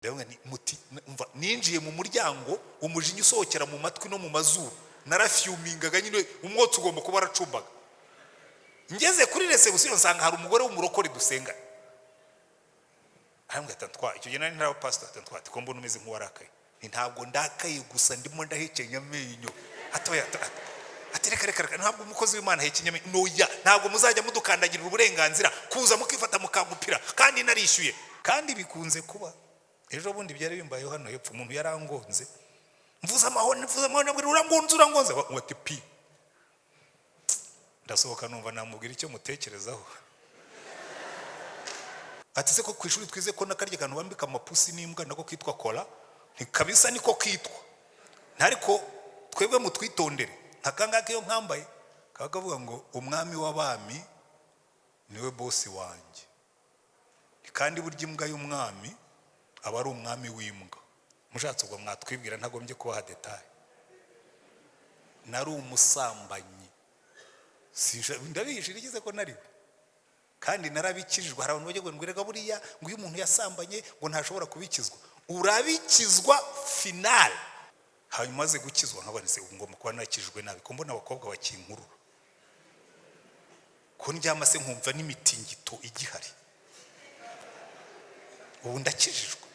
ndavuga ni muti umva ninjiye mu muryango umujinya usohokera mu matwi no mu mazuru narafyumingaga nyine umwotsi ugomba kuba aracumbaga ngeze kuri reception nsanga hari umugore w'umurokore dusenga arambwira tantwa icyo gihe nari ntara pastor tantwa ko mbona umeze nk'uwarakaye ni ntabwo ndakaye gusa ndimo ndahekenya amenyo atoya reka ntabwo umukozi w'Imana hekenya amenyo noya ntabwo muzajya mudukandagirira uburenganzira kuza mukifata mukamupira kandi narishyuye kandi bikunze kuba ejo bundi byari bimbayeho hano hepfo umuntu yarangonze mvuza amahoni urangonze wati pi ndasohoka numva namubwira icyo mutekerezaho ati se ko kwishuri twize ko nakarye kantu bambika amapusi n'imbwa nako kitwa kola ntikabisa niko kitwa ntariko twebwe mutwitondere ntakangaka iyo nkambaye kakavuga ngo umwami w'abami niwe bosi wanjye kandi burya imbwa y'umwami aba ari umwami w'imbwa mushatse ubwo mwatwibwira ntagombye kubaha detail nari umusambanyi ndabishira igize ko nari kandi narabikijwe hari abantu bagiye ngwirega buriya ngo uyu muntu yasambanye ngo ntashobora kubikizwa urabikizwa final hanyuma maze gukizwa nkabone se ngomba kuba nakijwe nabi ko mbona abakobwa bakinkuru ko ndyama se nkumva n'imitingito igihari ubu ndakijijwe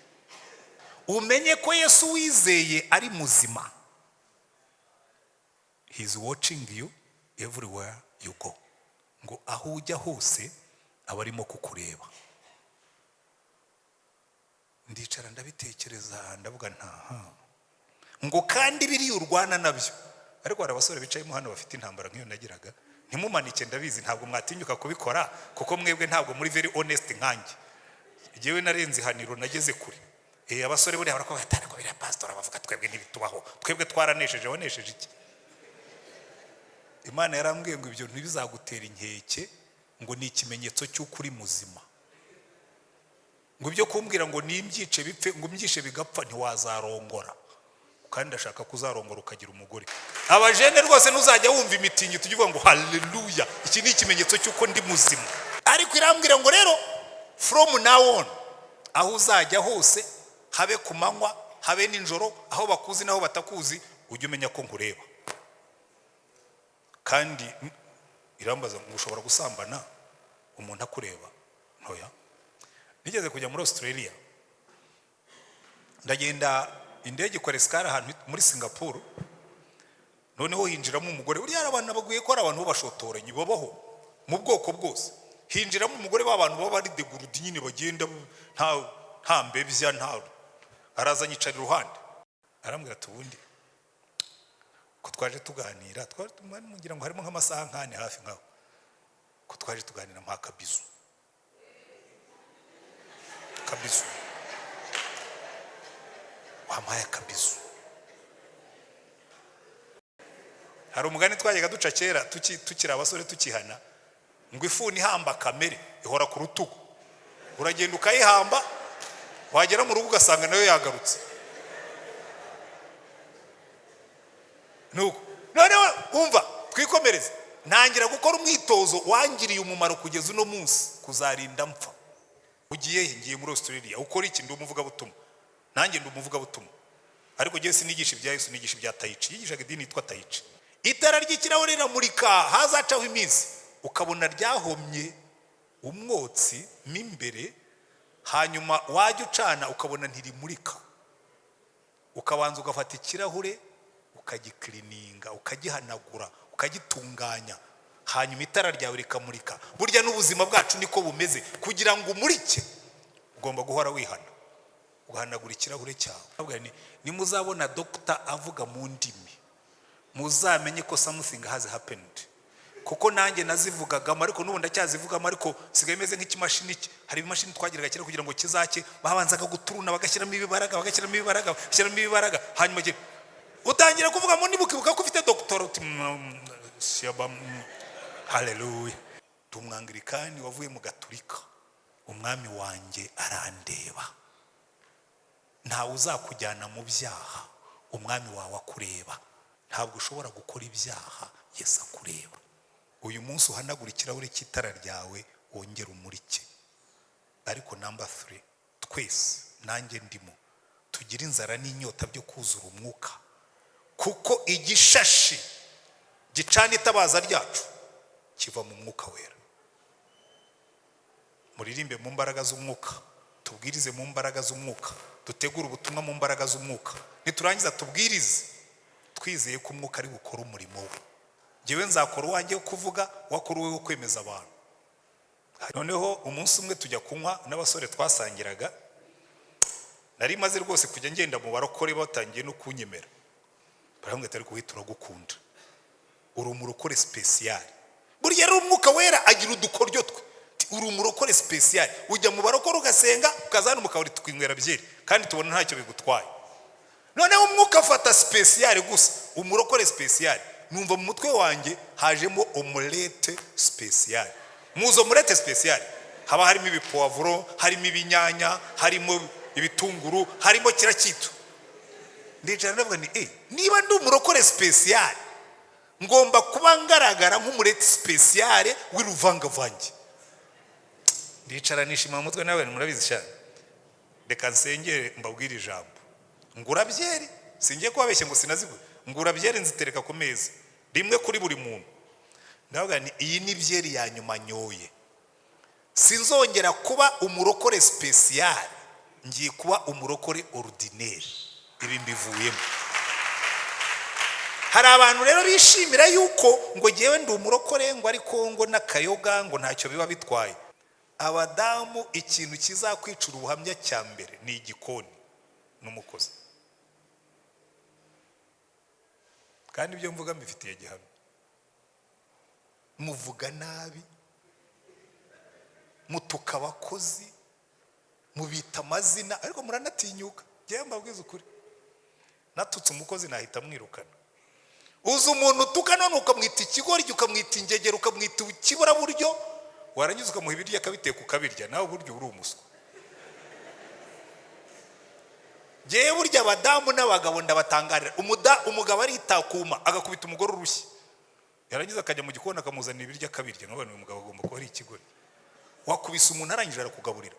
umenye ko Yesu wizeye ari muzima he is watching you everywhere you go ngo aho ujya hose abarimo kukureba ndicara ndabitekereza ndavuga ntaha ngo kandi biri urwana nabyo ariko hari abasore bicayemo hano bafite intambara nk'iyo nagiraga ntimumanike ndabizi ntabwo mwatinyuka kubikora kuko mwebwe ntabwo muri very honest nkanjye igihe narenze haniro nageze kure abasore buri barako batari ko bira pastor abavuga twebwe ntibitubaho twebwe twaranesheje wanesheje iki Imana yarambwiye ngo ibyo ntibizagutera inkeke ngo ni ikimenyetso cy'ukuri muzima ngo ibyo kumbwira ngo nimbyice bipfe ngo mbyishe bigapfa ntiwazarongora kandi ndashaka kuzarongora ukagira umugore abajene rwose ntuzajya wumva imitingi tugivuga ngo haleluya iki ni ikimenyetso cy'uko ndi muzima ariko irambwira ngo rero from now on aho uzajya hose habe kumanywa habe ninjoro aho bakuzi naho batakuzi ujye umenya ko nkureba kandi irambaza ngo ushobora gusambana umuntu akureba ntoya nigeze kujya muri Australia ndagenda indege ikora skara ahantu muri Singapore noneho hinjiramo umugore buri abantu baguye ko ari abantu bashotoranye babaho mu bwoko bwose hinjiramo umugore w'abantu baba bari degurudi nyine bagenda nta mbebya nta araza nyicara iruhande arambwira tubundi ko twaje tuganira twari mugira ngo harimo nk'amasaha nkane hafi ngaho ko twaje tuganira mpa kabizu wampaye kabizu hari umugani twajyaga duca kera tukira abasore tukihana ngo ifuni ihamba kamere ihora ku rutugu uragenda ukayihamba wagera mu rugo ugasanga nayo yagarutse nuko noneho umva twikomereze ntangira gukora umwitozo wangiriye umumaro kugeza uno munsi kuzarinda mpfa ugiye ngiye muri Australia ukora iki ndi umuvuga butumwa nanjye ndi umuvuga butumwa ariko giye sinigisha ibya Yesu nigisha ibya Taichi yigishaga idini yitwa Taichi itara ry'ikirahure riramurika hazacaho iminsi ukabona ryahomye umwotsi mimbere hanyuma wajya ucana ukabona ntirimurika ukabanza ugafata ikirahure ukagiklininga ukagihanagura ukagitunganya hanyuma itara ryawe rikamurika burya n'ubuzima bwacu niko bumeze kugira ngo umurike ugomba guhora wihana ugahanagura ikirahure cyawe ni muzabona doctor avuga mu ndimi muzamenye ko something has happened kuko nanjye nazivugagamo ariko n'ubu ndacyazivugamo ariko sigaye meze nk'ikimashini hari imashini twagiraga kera kugira ngo kizake babanzaga guturuna bagashyiramo ibibaraga hanyuma utangira kuvuga mu ndibukibuka ko ufite Doctorat haleluya tumwangirikani wavuye mu gaturika umwami wanjye arandeba ntawe uzakujyana mu byaha umwami wawe akureba ntabwo ushobora gukora ibyaha Yesu akureba uyu munsi uhanagura ikirahure cy'itara ryawe wongera umurike ariko number 3 twese nanjye ndimo tugira inzara n'inyota byo kuzura umwuka kuko igishashi gicana itabaza ryacu kiva mu mwuka wera. Muririmbe mu mbaraga z'umwuka, tubwirize mu mbaraga z'umwuka, dutegura ubutumwa mu mbaraga z'umwuka, niturangiza tubwirize twizeye ko umwuka ari gukora umurimo we. Jewe nzakora uwanjye wo kuvuga, wakora uwe wo kwemeza abantu. Noneho umunsi umwe tujya kunywa n'abasore twasangiraga, nari maze rwose kujya ngenda mu barokore batangiye no kunyemera. Barambwira ati ariko witura gukunda, uri umurokore speciale. Buriya rero umwuka wera agira udukoryo twe, uri umurokore speciale. Ujya mu barokore ugasenga, ukazana umukabari tukwinywera byeri kandi tubona ntacyo bigutwaye. Noneho umwuka afata speciale gusa, umurokore speciale. Numva mu mutwe wanjye hajemo omelette speciale. Muzo omelette speciale haba harimo ibipoavro, harimo ibinyanya, harimo ibitunguru, harimo kirakitu. Ndicara ndavuga ni niba ndi umurokore speciale ngomba kuba ngaragara nk'umurete speciale w'uruvangavange. Ndicara nishima mu mutwe nawe murabizi cyane. Reka nsengere mbabwire ijambo. Ngura byeri, singiye kubabeshya ngo sinazigwe. Ngura byeri nzitereka ku meza, rimwe kuri buri muntu. Ndavuga ni iyi ni byeri ya nyuma nyoye. Sinzongera kuba umurokore speciale, ngiye kuba umurokore ordinaire. Ibi mbivuyemo. Hari abantu rero bishimira yuko ngo jewe ndi umurokore ngo ariko ngo n'akayoga ngo ntacyo biba bitwaye. Abadamu ikintu kizakwicura ubuhamya cya mbere ni igikoni n'umukozi. Kandi ibyo mvuga mbifitiye gihamya. Muvuga nabi, mutuka abakozi, mubita amazina, ariko muranatinyuka. Jewe mbabwiza ukuri, natutse umukozi nahita mwirukana. Uzi umuntu utukana ukamwita ikigoryi, ukamwita ingegera, ukamwita ikibura buryo, warangiza ukamuha ibiryo akabiteka ukabirya, nawe buryo uri umuswa. Jewe burya abadamu n'abagabo ndabatangarira. Umugabo aritakuma agakubita umugore urushyi, yarangiza akajya mu gikoni akamuzanira ibiryo akabirya. Nkabona uyu mugabo agomba kuba ari ikigori. Wakubise umuntu arangije arakugaburira.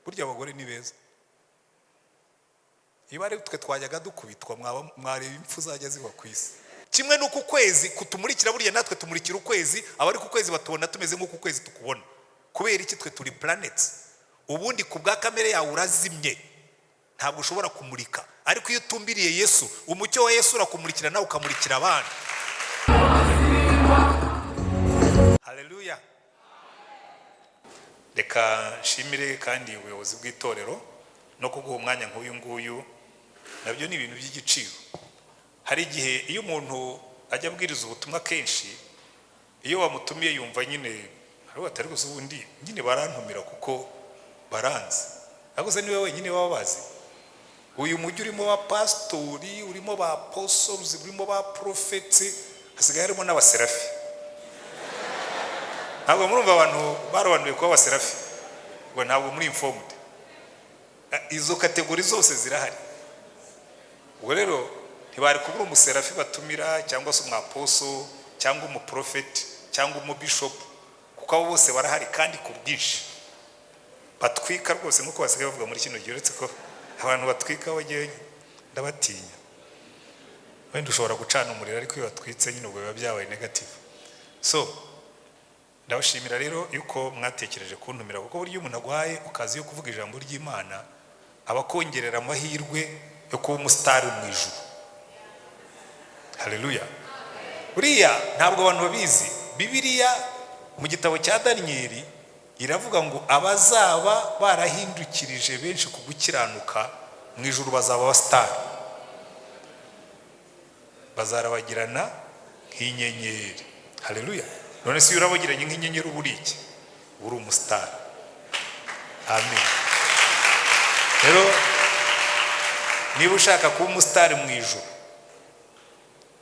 Burya abagore ni beza. Iba ari twe twajyaga dukubitwa mwareba impfu zajya ziba ku isi. Kimwe nuko ukwezi kutumurikira, burya natwe tumurikira ukwezi, abari ku kwezi batubona tumeze nk'uko ukwezi tukubona. Kubera iki twe turi planets. Ubundi ku bwa kamere yawe urazimye, ntabwo ushobora kumurika. Ariko iyo utumbiriye Yesu, umucyo wa Yesu urakumurikira nawe ukamurikira abandi. Haleluya. Reka nshimire kandi ubuyobozi bw'itorero no kuguha umwanya nk'uyu nguyu, nabyo ni ibintu by'igiciro. Hari igihe iyo umuntu ajya abwiriza ubutumwa kenshi, iyo bamutumiye yumva nyine hariho atari gusa ubundi nyine barantumira kuko baranze. Ariko se niwe wenyine baba bazi. Uyu mujyi urimo ba pastori, urimo ba apostles, urimo ba prophets, hasigaye harimo n'abaserafi. Ntabwo murumva abantu barabanuye kuba abaserafi, ngo ntabwo muri informed. Izo kategori zose zirahari. Ubwo rero ntibari kubura umuserafi batumira, cyangwa se umwaposo, cyangwa umuprofeti, cyangwa umubishop, kuko abo bose barahari kandi ku bwinshi. Batwika rwose nk'uko basigaye bavuga muri kino gihe, uretse ko abantu batwika bagiye ndabatinya. Wenda ushobora gucana umuriro, ariko iyo batwitse nyine ubwo biba byabaye negative. So ndabashimira rero yuko mwatekereje kuntumira, kuko buryo umuntu agwaye ukazi yo kuvuga ijambo ry'Imana abakongerera amahirwe yo kuba umusitari mu ijuru. Haleluya. Buriya ntabwo abantu babizi, Bibiliya mu gitabo cya Danieli iravuga ngo abazaba barahindukirije benshi ku gukiranuka mu ijuru bazaba abasitari, bazarabagirana nk'inyenyeri. Haleluya. None se urabagiranye nk'inyenyeri uburi iki? Uri umusitari. Amen. Rero niba ushaka kuba umusitari mu ijuru,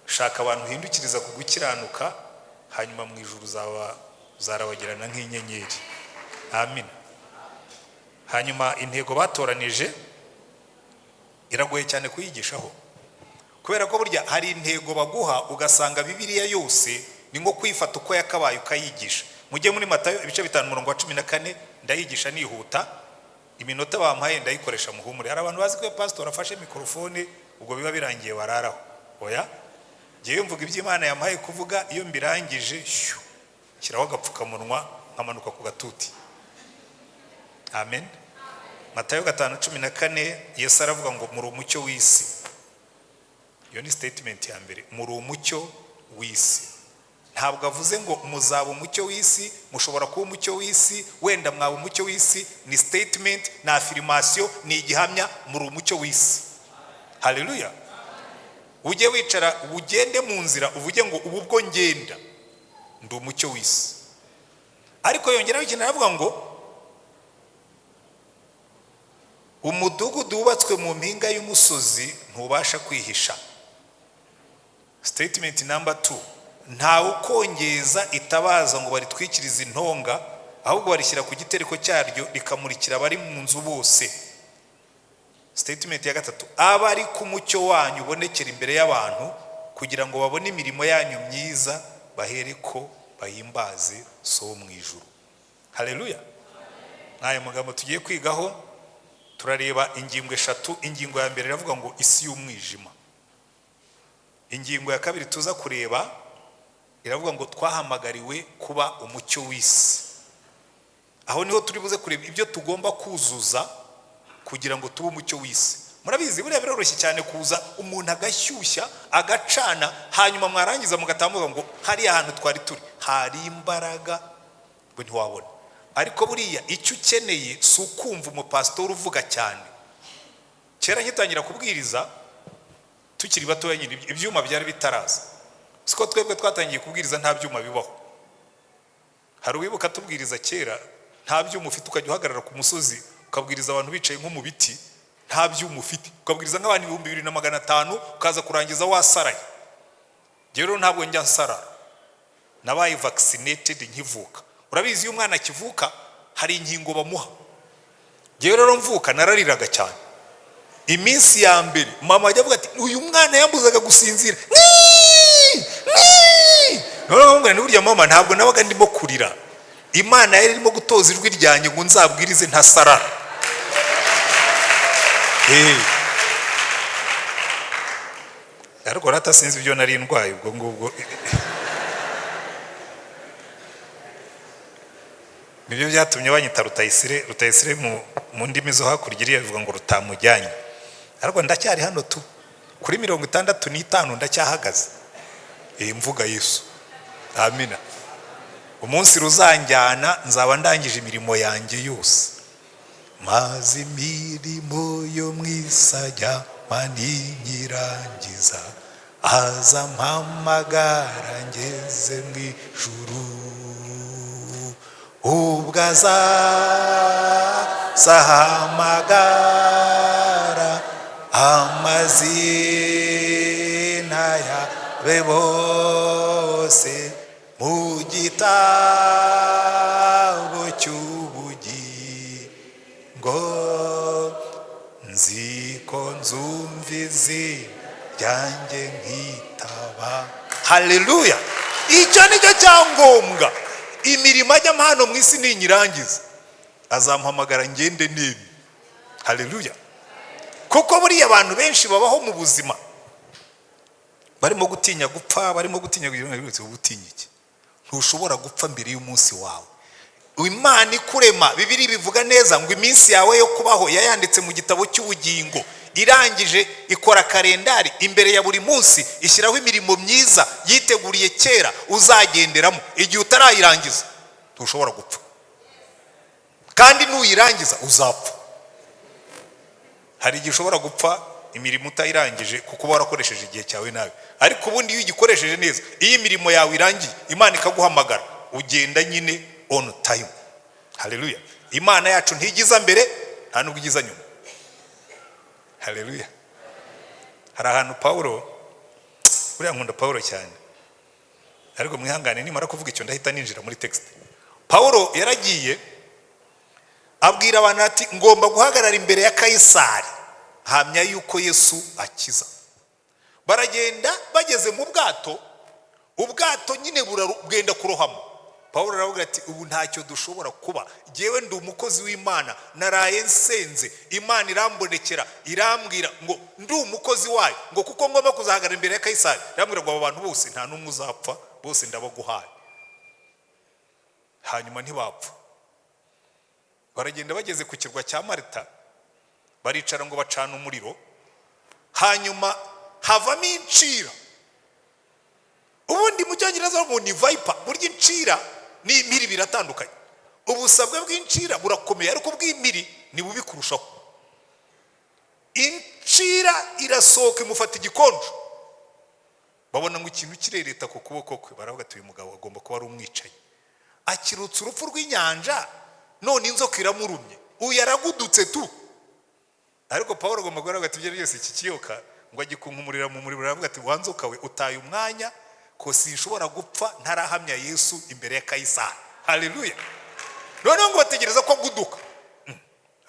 shaka abantu hindukiriza ku gukiranuka, hanyuma mu ijuru zarabagirana nk'inyenyeri. Amen. Hanyuma intego batoranije iragoye cyane kuyigishaho, kubera ko burya hari intego baguha ugasanga Bibiliya yose ni nko kwifata uko yakabaye ukayigisha. Mujye muri Matayo ibice 5:14, ndayigisha nihuta. iminota bampaye ndayikoresha muhumure. Hari abantu bazi ko pastor afashe mikrofone ubwo biba birangiye bararaho. Oya, ngiye mvuga iby'Imana yampaye kuvuga, iyo mbirangije shyiraho agapfukamunwa nkamanuka ku gatuti. Amen. Matayo 5:14 Yesu aravuga ngo muri umucyo w'isi. Iyo ni statement ya mbere, muri umucyo w'isi. Ntabwo avuze ngo muzaba umucyo w'isi, mushobora kuba umucyo w'isi, wenda mwaba umucyo w'isi. Ni statement na affirmation, ni igihamya, muri umucyo w'isi. Haleluya. Ujye wicara ugende mu nzira uvuge ngo ubu bwo ngenda ndi umucyo w'isi. Ariko yongeraho ikintu aravuga ngo umudugudu wubatswe mu mpinga y'umusozi ntubasha kwihisha. Statement number 2, ntawe ukongeza itabaza ngo baritwikirize intonga, ahubwo barishyira ku gitereko cyaryo rikamurikira abari mu nzu bose. Statement ya 3, abari ku mucyo wanyu ubonekera imbere y'abantu kugira ngo babone imirimo yanyu myiza bahereko bahimbaze so mu ijuru. Haleluya. Naye magambo tugiye kwigaho turareba ingingo 3. Ingingo ya mbere iravuga ngo isi y'umwijima. Ingingo ya kabiri tuza kureba iravuga ngo twahamagariwe kuba umucyo w'isi. Aho niho turi buze kureba ibyo tugomba kuzuza kugira ngo tube umucyo w'isi. Murabizi buriya biroroshye cyane kuza umuntu agashyushya agacana hanyuma mwarangiza mugatambuka ngo hari ahantu twari turi hari imbaraga bwo ntiwabona. Ariko buriya icyo ukeneye si ukumva umupastor uvuga cyane. Kera nkitangira kubwiriza tukiri bato nyine ibyuma byari bitaraza. Siko twebwe twatangiye kubwiriza nta byuma bibaho. Hari uwibuka tubwiriza kera nta byuma ufite ukajya uhagarara ku musozi ukabwiriza abantu bicaye nko mu biti, nta byuma ufite ukabwiriza nk'abantu 2500 ukaza kurangiza wasaraye. Rero ntabwo njya nsarara, nabaye vaccinated nkivuka. Urabizi iyo umwana kivuka hari inkingo bamuha. Rero mvuka narariraga cyane. Iminsi ya mbere mama ajya avuga ati uyu mwana yambuzaga gusinzira. None ngo burya mama ntabwo nabaga ndimo kurira. Imana yari irimo gutoza ijwi ryanjye ngo nzabwirize ntasarara. Ariko ratasinzi ibyo nari ndwaye ubwo ngubwo. Nibyo byatumye banyita Rutayisire. Rutayisire mu ndimi zo hakurya iriya bivuga ngo rutamujyanye. Ariko ndacyari hano tu kuri 65 ndacyahagaze. Mvuga Yesu. Amina. Umunsi ruzanjyana nzaba ndangije imirimo yanjye yose. Mazi imirimo yo mwisajya mani nyirangiza aza mpamagara ngeze mu ijuru. Ubwaza sahamagara amazina ya bose mu gitabo cy'ubugingo nziko nzumvizi ryanjye nkitaba. Haleluya. Icyo nicyo cyangombwa. Imirimo ajya hano mu isi ninyirangiza azampamagara ngende nemi. Haleluya. Kuko buriya abantu benshi babaho mu buzima barimo gutinya gupfa, barimo gutinya gutinya iki. Ntushobora gupfa mbere y'umunsi wawe. Imana ikurema, Bibiri bivuga neza ngo iminsi yawe yo kubaho yayanditse mu gitabo cy'ubugingo. Irangije ikora kalendari imbere ya buri munsi, ishyiraho imirimo myiza yiteguriye kera uzagenderamo. Igihe utarayirangiza ntushobora gupfa, kandi nuyirangiza uzapfa. Hari igihe ushobora gupfa imirimo utayirangije kuko warakoresheje igihe cyawe nabi. Ariko ubundi iyo ugikoresheje neza, iyi mirimo yawe irangiye, Imana ikaguhamagara, ugenda nyine on time. Haleluya. Imana yacu ntigiza mbere nta nubwo igiza nyuma. Haleluya. Hari ahantu Paulo, buriya nkunda Paulo cyane, ariko mwihangane nimara kuvuga icyo ndahita ninjira muri text. Paulo yaragiye abwira abantu ati ngomba guhagarara imbere ya Kaisari hamya yuko Yesu akiza. Baragenda bageze mu bwato, ubwato nyine buragenda kurohama. Pawulo aravuga ati ubu ntacyo dushobora kuba, jewe ndi umukozi w'Imana, naraye nsenze, Imana irambonekera irambwira ngo ndi umukozi wayo, ngo kuko ngomba kuzahagarara imbere ya Kaisari, irambwira ngo abo bantu bose nta numwe uzapfa, bose ndabaguhaye. Hanyuma ntibapfa, baragenda bageze ku kirwa cya Malta, baricara ngo bacana umuriro, hanyuma havamo incira. Ubundi mu Cyongereza ngo ni viper, burya incira ni imiri biratandukanye. Ubusabwe bw'incira burakomeye ariko bw'imiri ni bubi kurushaho. Incira irasohoka imufata igikonjo, babona ngo ikintu kirereta ku kuboko kwe, baravuga ati uyu mugabo agomba kuba ari umwicanyi, akirutse urupfu rw'inyanja, none inzoka iramurumye, uyu yaragudutse tu. Ariko Pawulo agomba kuvuga ati ibyo byose iki kiyoka ngo agikunkumurira mu muriro, aravuga ati wanzoka we utaye umwanya ko sinshobora gupfa ntarahamya Yesu imbere ya Kaisari. Haleluya. Noneho ngo bategereza ko aguduka,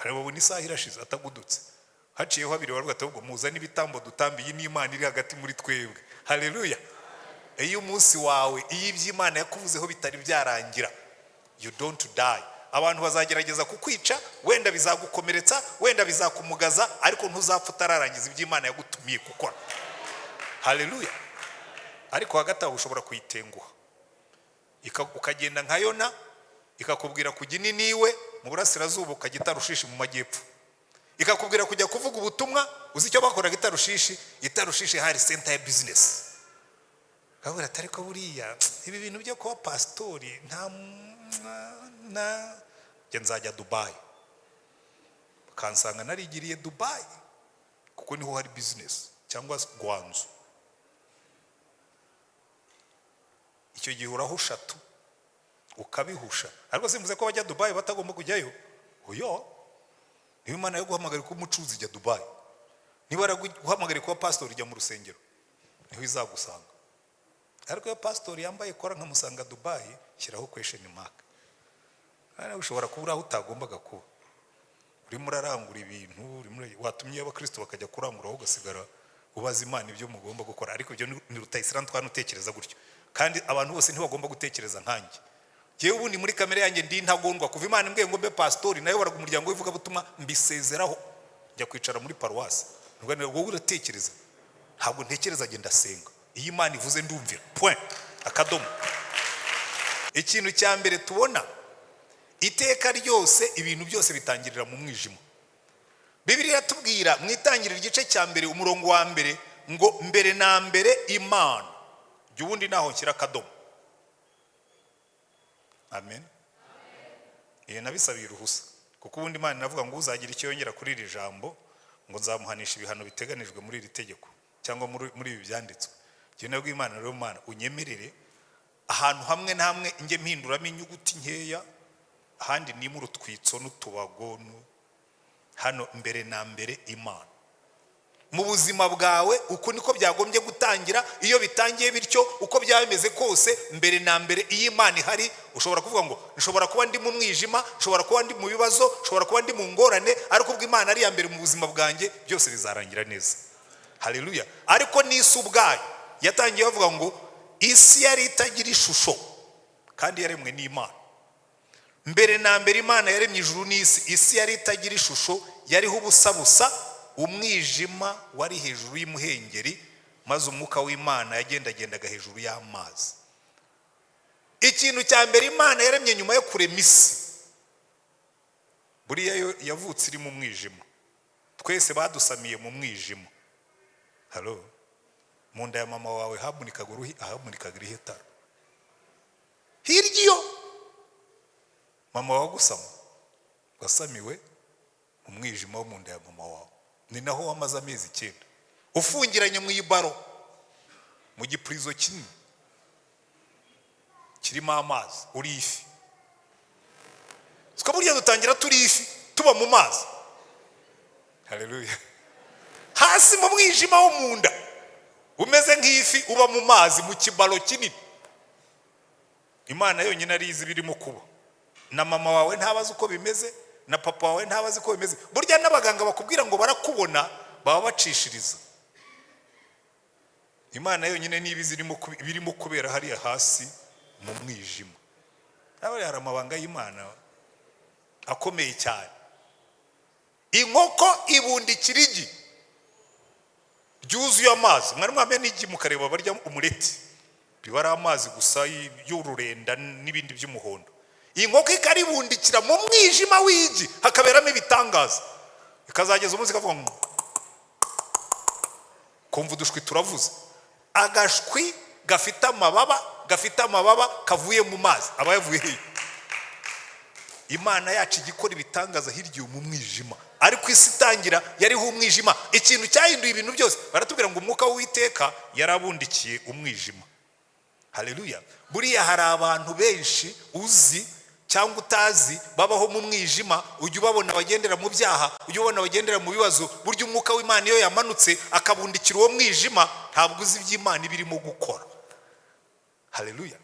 arababona isaha irashize atagudutse, haciyeho habiri baravuga ati ubwo muzana ibitambo dutambiye n'Imana iri hagati muri twebwe. Haleluya. Iyo umunsi wawe iyo iby'Imana yakuvuzeho bitari byarangira, you don't die. Abantu bazagerageza kukwica, wenda bizagukomeretsa, wenda bizakumugaza, ariko ntuzapfa utararangiza iby'Imana yagutumiye gukora. Haleluya. Ariko hagati aho ushobora kuyitenguha, ukagenda nka Yona, ikakubwira kujya Niniwe mu burasirazuba, ukajya Itarushishi mu majyepfo, ikakubwira kujya kuvuga ubutumwa. Uzi icyo bakoraga Itarushishi? Itarushishi hari center ya business. Kabura atari ko buriya ibi bintu byo kuba pastori nta nzajya Dubai, kansanga narigiriye Dubai kuko niho hari business, cyangwa Gwanzu. Icyo gihe urahusha tu ukabihusha, ariko simvuze ko bajya Dubai batagomba kujyayo. Oyo niba Imana yo guhamagarira ko umucuruzi jya Dubai, niba araguhamagarira ko pastor jya mu rusengero, niho izagusanga. Ariko iyo pastor yambaye kora nkamusanga Dubai, shyiraho question mark. Ara ushobora kubura aho utagombaga kuba, uri murarangura ibintu, watumye abakristo bakajya kurangura, aho ugasigara ubaza Imana ibyo mugomba gukora. Ariko ibyo ni Rutayisire Antoine utekereza gutyo, kandi abantu bose ntibagomba gutekereza nkanjye. Jewe ubundi muri kamere yanjye ndi ntagondwa kuva Imana imbwiye ngo mbe pastori nayo baraga umuryango w'ivuga butuma mbisezeraho njya kwicara muri paruwasi. Wowe uratekereza? Ntabwo ntekereza, agenda senga. Iyi Imana ivuze ndumvira, point, akadomo. Ikintu cya mbere tubona, iteka ryose ibintu byose bitangirira mu mwijima. Bibiliya tubwira mu itangiriro igice cya mbere umurongo wa mbere ngo mbere na mbere Imana, jya ubundi naho nshyira akadomo. Amen. Iyo nabisabiye uruhusa, kuko ubundi Imana inavuga ngo uzagira icyo yongera kuri iri jambo ngo nzamuhanisha ibihano biteganijwe muri iri tegeko cyangwa muri ibi byanditswe. Jye nabwo Imana rero Mana unyemerere ahantu hamwe na hamwe nge mpinduramo inyuguti nkeya, ahandi ni mu rutwitso n'utubago. Hano mbere na mbere Imana mu buzima bwawe, uko niko byagombye gutangira. Iyo bitangiye bityo uko byabemeze kose, mbere na mbere iyi Imana ihari, ushobora kuvuga ngo nshobora kuba ndi mu mwijima, nshobora kuba ndi mu bibazo, nshobora kuba ndi mu ngorane, ariko ubwo Imana ari ya mbere mu buzima bwanjye byose bizarangira neza. Haleluya. Ariko n'isi ubwayo yatangiye bavuga ngo isi yari itagira ishusho kandi yaremwe n'Imana. Mbere na mbere Imana yaremye ijuru n'isi, isi yari itagira ishusho, yariho ubusa busa, umwijima wari hejuru y'umuhengeri, maze umwuka w'Imana yagendagendaga hejuru y'amazi. Ikintu cya mbere Imana yaremye nyuma yo kurema isi, buriya yo yavutse iri mu mwijima. Twese badusamiye mu mwijima. Halo, mu nda ya mama wawe habonekaga uruhi, ahabonekaga ihetara. Hirya iyo mama wawe gusama, wasamiwe mu mwijima wo mu nda ya mama wawe. Ni naho wamaze amezi 9 ufungiranye mu ibaro mu gipurizo kinini kirimo amazi, uri ifi. Siko burya dutangira turi ifi, tuba mu mazi. Haleluya. Hasi mu mwijima wo mu nda umeze nk'ifi, uba mu mazi mu kibaro kinini. Imana yonyine arizi birimo kuba, na mama wawe ntabazi uko bimeze, na papa wawe ntabazi uko bimeze. Burya n'abaganga bakubwira ngo barakubona baba bacishiriza. Imana yonyine nibizi birimo kubera hariya hasi mu mwijima. nawe hari amabanga y'Imana akomeye cyane. Inkoko ibundikira igi ryuzuye amazi. Mwari mwamenye n'igi mukareba barya umureti, biba ari amazi gusa y'ururenda n'ibindi by'umuhondo. Inkoko ikaribundikira mu mwijima w'igi, hakaberamo ibitangaza, ikazageza umunsi ikavuga ngo kumva udushwi turavuze. Agashwi gafite amababa kavuye mu mazi aba yavuye he? Imana yacu igikora ibitangaza hirya mu mwijima. Ariko isi itangira yariho umwijima. Ikintu cyahinduye ibintu byose, baratubwira ngo umwuka w'Uwiteka yarabundikiye umwijima. Haleluya. Buriya hari abantu benshi uzi cyangwa utazi babaho mu mwijima, ujye ubabona bagendera mu byaha, ujye ubona bagendera mu bibazo. Burya umwuka w'Imana iyo yamanutse akabundikira uwo mwijima, ntabwo uzi iby'Imana ibirimo gukora. Haleluya.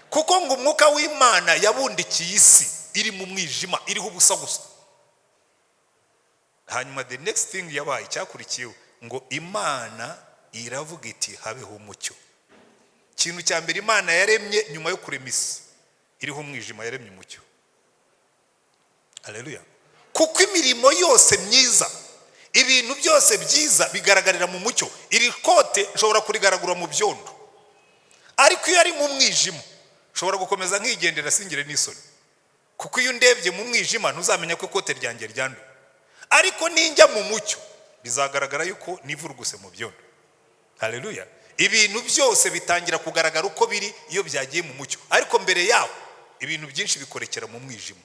Kuko ngo umwuka w'Imana yabundikiye isi iri mu mwijima, iriho ubusa gusa. Hanyuma the next thing yabaye, cyakurikiyeho ngo Imana iravuga iti habeho umucyo. Ikintu cya mbere Imana yaremye nyuma yo kurema isi iriho umwijima, yaremye umucyo. Haleluya. Kuko imirimo yose myiza, ibintu byose byiza bigaragarira mu mucyo. Iri kote nshobora kurigaragura mu byondo, ariko iyo ari mu mwijima nshobora gukomeza nkigendera singire n'isoni. Kuko iyo ndebye mu mwijima ntuzamenya ko ikote ryanjye ryanduye, ariko ninjya mu mucyo bizagaragara yuko nivuruguse mu byondo. Haleluya. Ibintu byose bitangira kugaragara uko biri iyo byagiye mu mucyo, ariko mbere yaho ibintu byinshi bikorekera mu mwijima.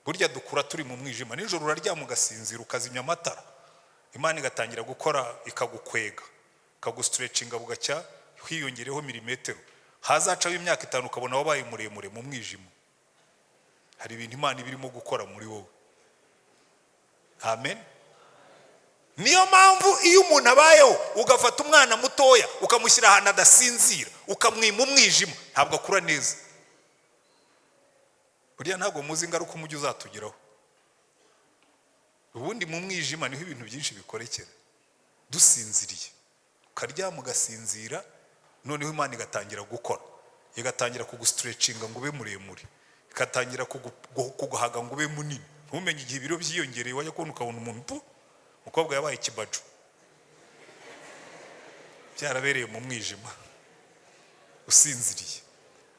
Burya dukura turi mu mwijima. Nijoro uraryama ugasinzira ukazimya amatara, Imana igatangira gukora, ikagukwega, ikagustretchinga bugacya hiyongereho milimetero. Hazacaho imyaka 5 ukabona wabaye muremure mu mwijima. Hari ibintu Imana ibirimo gukora muri wowe. Amen. Niyo mpamvu iyo umuntu abayeho ugafata umwana mutoya ukamushyira ahantu adasinzira, ukamwima umwijima, ntabwo akura neza. Burya ntabwo muzi ingaruka umujyi uzatugeraho. Ubundi mu mwijima niho ibintu byinshi bikorekera. Dusinziriye ukaryama ugasinzira, noneho Imana igatangira gukora, igatangira kugustretchinga ngo ube muremure, ikatangira kuguhaga ngo ube munini. Ntumenye igihe ibiro byiyongereye, wajya kubona ukabona umuntu umukobwa yabaye ikibajo, byarabereye mu mwijima usinziriye.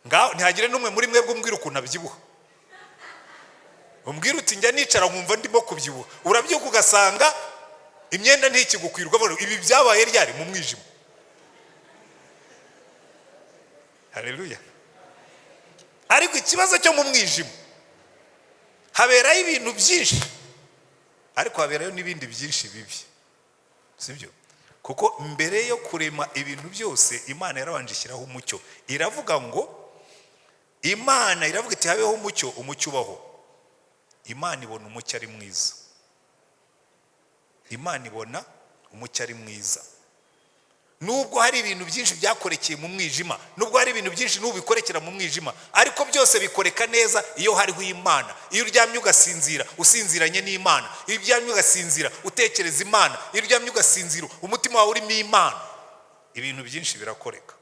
Ngaho ntihagire n'umwe muri mwebwe umbwira ukuntu abyibuha. Umbwira uti njya nicara nkumva ndimo kubyibuha. Urabyuka ugasanga imyenda ntikigukwirwa, vuga ibi byabaye ryari mu mwijima. Haleluya. Ariko ikibazo cyo mu mwijima, haberayo ibintu byinshi, ariko haberayo n'ibindi byinshi bibi, sibyo? Kuko mbere yo kurema ibintu byose Imana yarabanje ishyiraho umucyo. Iravuga ngo Imana iravuga iti habeho umucyo, umucyo ubaho. Imana ibona umucyo ari mwiza. Imana ibona umucyo ari mwiza. Nubwo hari ibintu byinshi byakorekeye mu mwijima, nubwo hari ibintu byinshi n'ubikorekera mu mwijima, ariko byose bikoreka neza iyo hariho Imana. Iyo uryamye ugasinzira usinziranye n'Imana, iyo uryamye ugasinzira utekereza Imana, iyo uryamye ugasinzira umutima wawe urimo Imana, ibintu byinshi birakoreka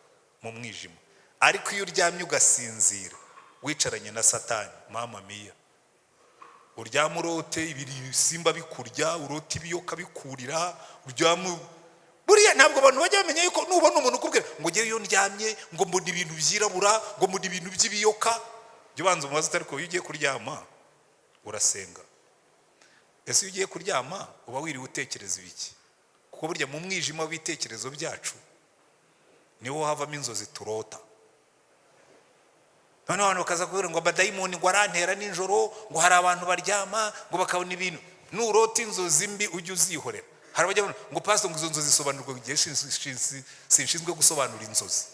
mu mwijima. Ariko iyo uryamye ugasinzira wicaranye na Satani, mama mia, uryama urote ibisimba bikurya, urote ibiyoka bikurira, uryama. Buriya ntabwo abantu bajya bamenya yuko nubona umuntu ukubwira ngo ngewe iyo ndyamye ngo mbona ibintu byirabura, ngo mbona ibintu by'ibiyoka, jya ubanza umubaze utari ko iyo ugiye kuryama urasenga. Ese iyo ugiye kuryama uba wiriwe utekereza ibiki? Kuko burya mu mwijima w'ibitekerezo byacu niwo havamo inzozi turota. Noneho abantu bakaza kubwira ngo abadayimoni ngo arantera nijoro, ngo hari abantu baryama ngo bakabona ibintu. Nurota inzozi mbi ujye uzihorera. Hari abajya ngo pastor ngo izo nzozi zisobanurwa igihe sinshinzwe gusobanura inzozi.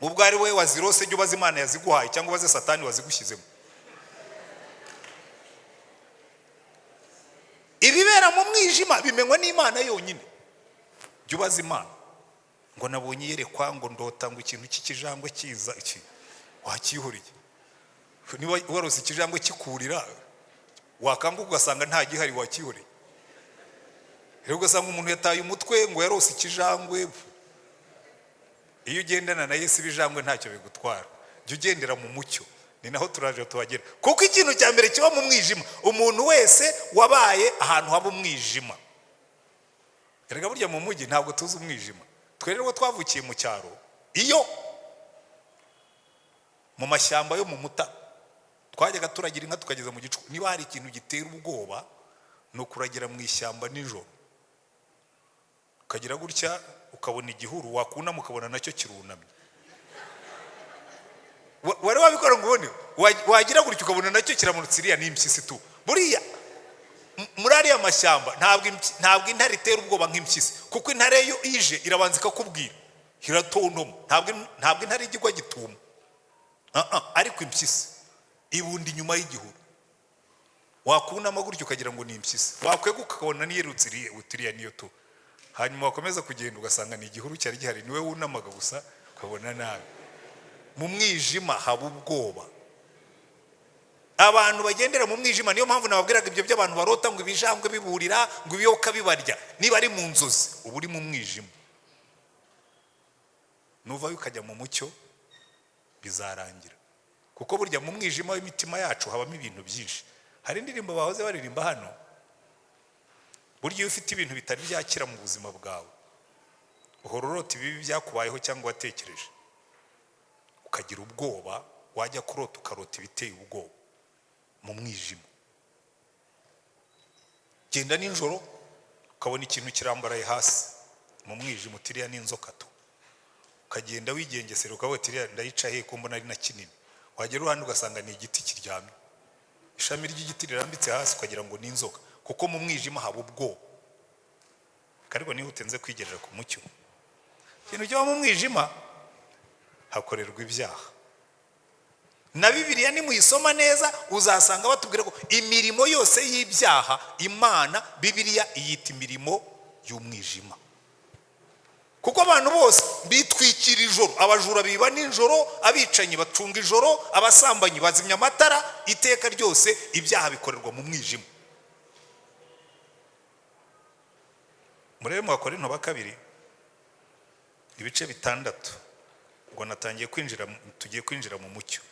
Ubwo ari we wazirose jya ubaza Imana yaziguhaye cyangwa ubaze Satani wazigushyizemo. Ibibera mu mwijima bimenywa n'Imana yonyine. Jya ubaza Imana ngo nabonye yerekwa ngo ndota ngo ikintu cy'ikijangwe kiza iki, wakihuriye. Niba warose ikijangwe kikurira wakanguka ugasanga nta gihari, wakihuriye. Rero ugasanga umuntu yataye umutwe ngo yarose ikijangwe. iyo ugendana na Yesu ibijangwe ntacyo bigutwara, jya ugendera mu mucyo, ni naho turaje tuhagera. Kuko ikintu cya mbere kiba mu mwijima, umuntu wese wabaye ahantu haba umwijima. Erega burya mu mujyi ntabwo tuzi umwijima, twererwa twavukiye mu cyaro, iyo mu mashyamba yo mu Muta twajyaga turagira inka tukageza mu gicuku, niba hari ikintu gitera ubwoba no kuragira mu ishyamba nijoro, ukagira gutya ukabona igihuru, wakunama ukabona nacyo kirunamye. Wari wabikora ngo ubone, wagira gutya ukabona nacyo kiramunutse, iriya ni impyisi tu. Buriya muri ariya mashyamba ntabwo intare itera ubwoba nk'impyisi, kuko intare yo ije irabanza ikakubwira, iratontoma. Ntabwo intare igigwa gituma, ariko impyisi ibundi inyuma y'igihuru, wakunama gutya ukagira ngo ni impyisi, wakweguka ukabona niyerutse iriya niyo tu. Hanyuma wakomeza kugenda ugasanga ni igihuru cyari gihari, niwe wunamaga gusa ukabona nabi. Mu mwijima haba ubwoba. Abantu bagendera mu mwijima, niyo mpamvu nababwiraga ibyo by'abantu barota ngo ibijangwe biburira, ngo ibiyoka bibarya. Niba ari mu nzozi uba uri mu mwijima, nuvayo ukajya mu mucyo bizarangira. Kuko burya mu mwijima w'imitima yacu habamo ibintu byinshi. Hari indirimbo bahoze baririmba hano, burya iyo ufite ibintu bitari byakira mu buzima bwawe, uhora urota ibibi byakubayeho cyangwa watekereje, ukagira ubwoba, wajya kurota ukarota ibiteye ubwoba mu mwijima. Genda nijoro ukabona ikintu kirambaraye hasi mu mwijima, utiriya n'inzoka tu, ukagenda wigengesera ukavuga utiriya ndayica he ko mbona ari na kinini. Wagera uruhande ugasanga ni igiti kiryamye, ishami ry'igiti rirambitse hasi, ukagira ngo ni inzoka. Kuko mu mwijima haba ubwoba. Ariko niho utenze kwigerera ku mucyo, ikintu cyo mu mwijima hakorerwa ibyaha. Na Bibiliya nimuyisoma neza uzasanga batubwira ko imirimo yose y'ibyaha Imana Bibiliya iyita imirimo y'umwijima. Kuko abantu bose bitwikira ijoro, abajura biba nijoro, abicanyi bacunga ijoro, abasambanyi bazimya amatara, iteka ryose ibyaha bikorerwa mu mwijima. Murebe mu Bakorinto ba kabiri ibice 6, ngo tugiye kwinjira mu mucyo.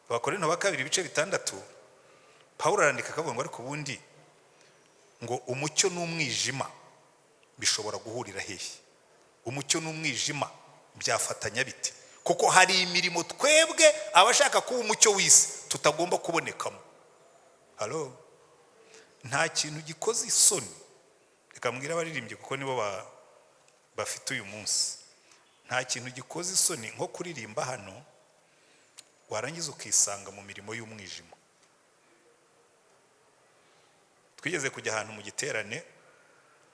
Bakorinto ba kabiri ibice 6, Pawulo arandika akavuga ngo ariko ubundi ngo umucyo n'umwijima bishobora guhurira hehe? Umucyo n'umwijima byafatanya bite? Kuko hari imirimo twebwe abashaka kuba umucyo w'isi tutagomba kubonekamo. Halo, nta kintu gikoze isoni, reka mbwira abaririmbye kuko nibo bafite uyu munsi, nta kintu gikoze isoni nko kuririmba hano warangiza ukisanga mu mirimo y'umwijima. Twigeze kujya ahantu mu giterane,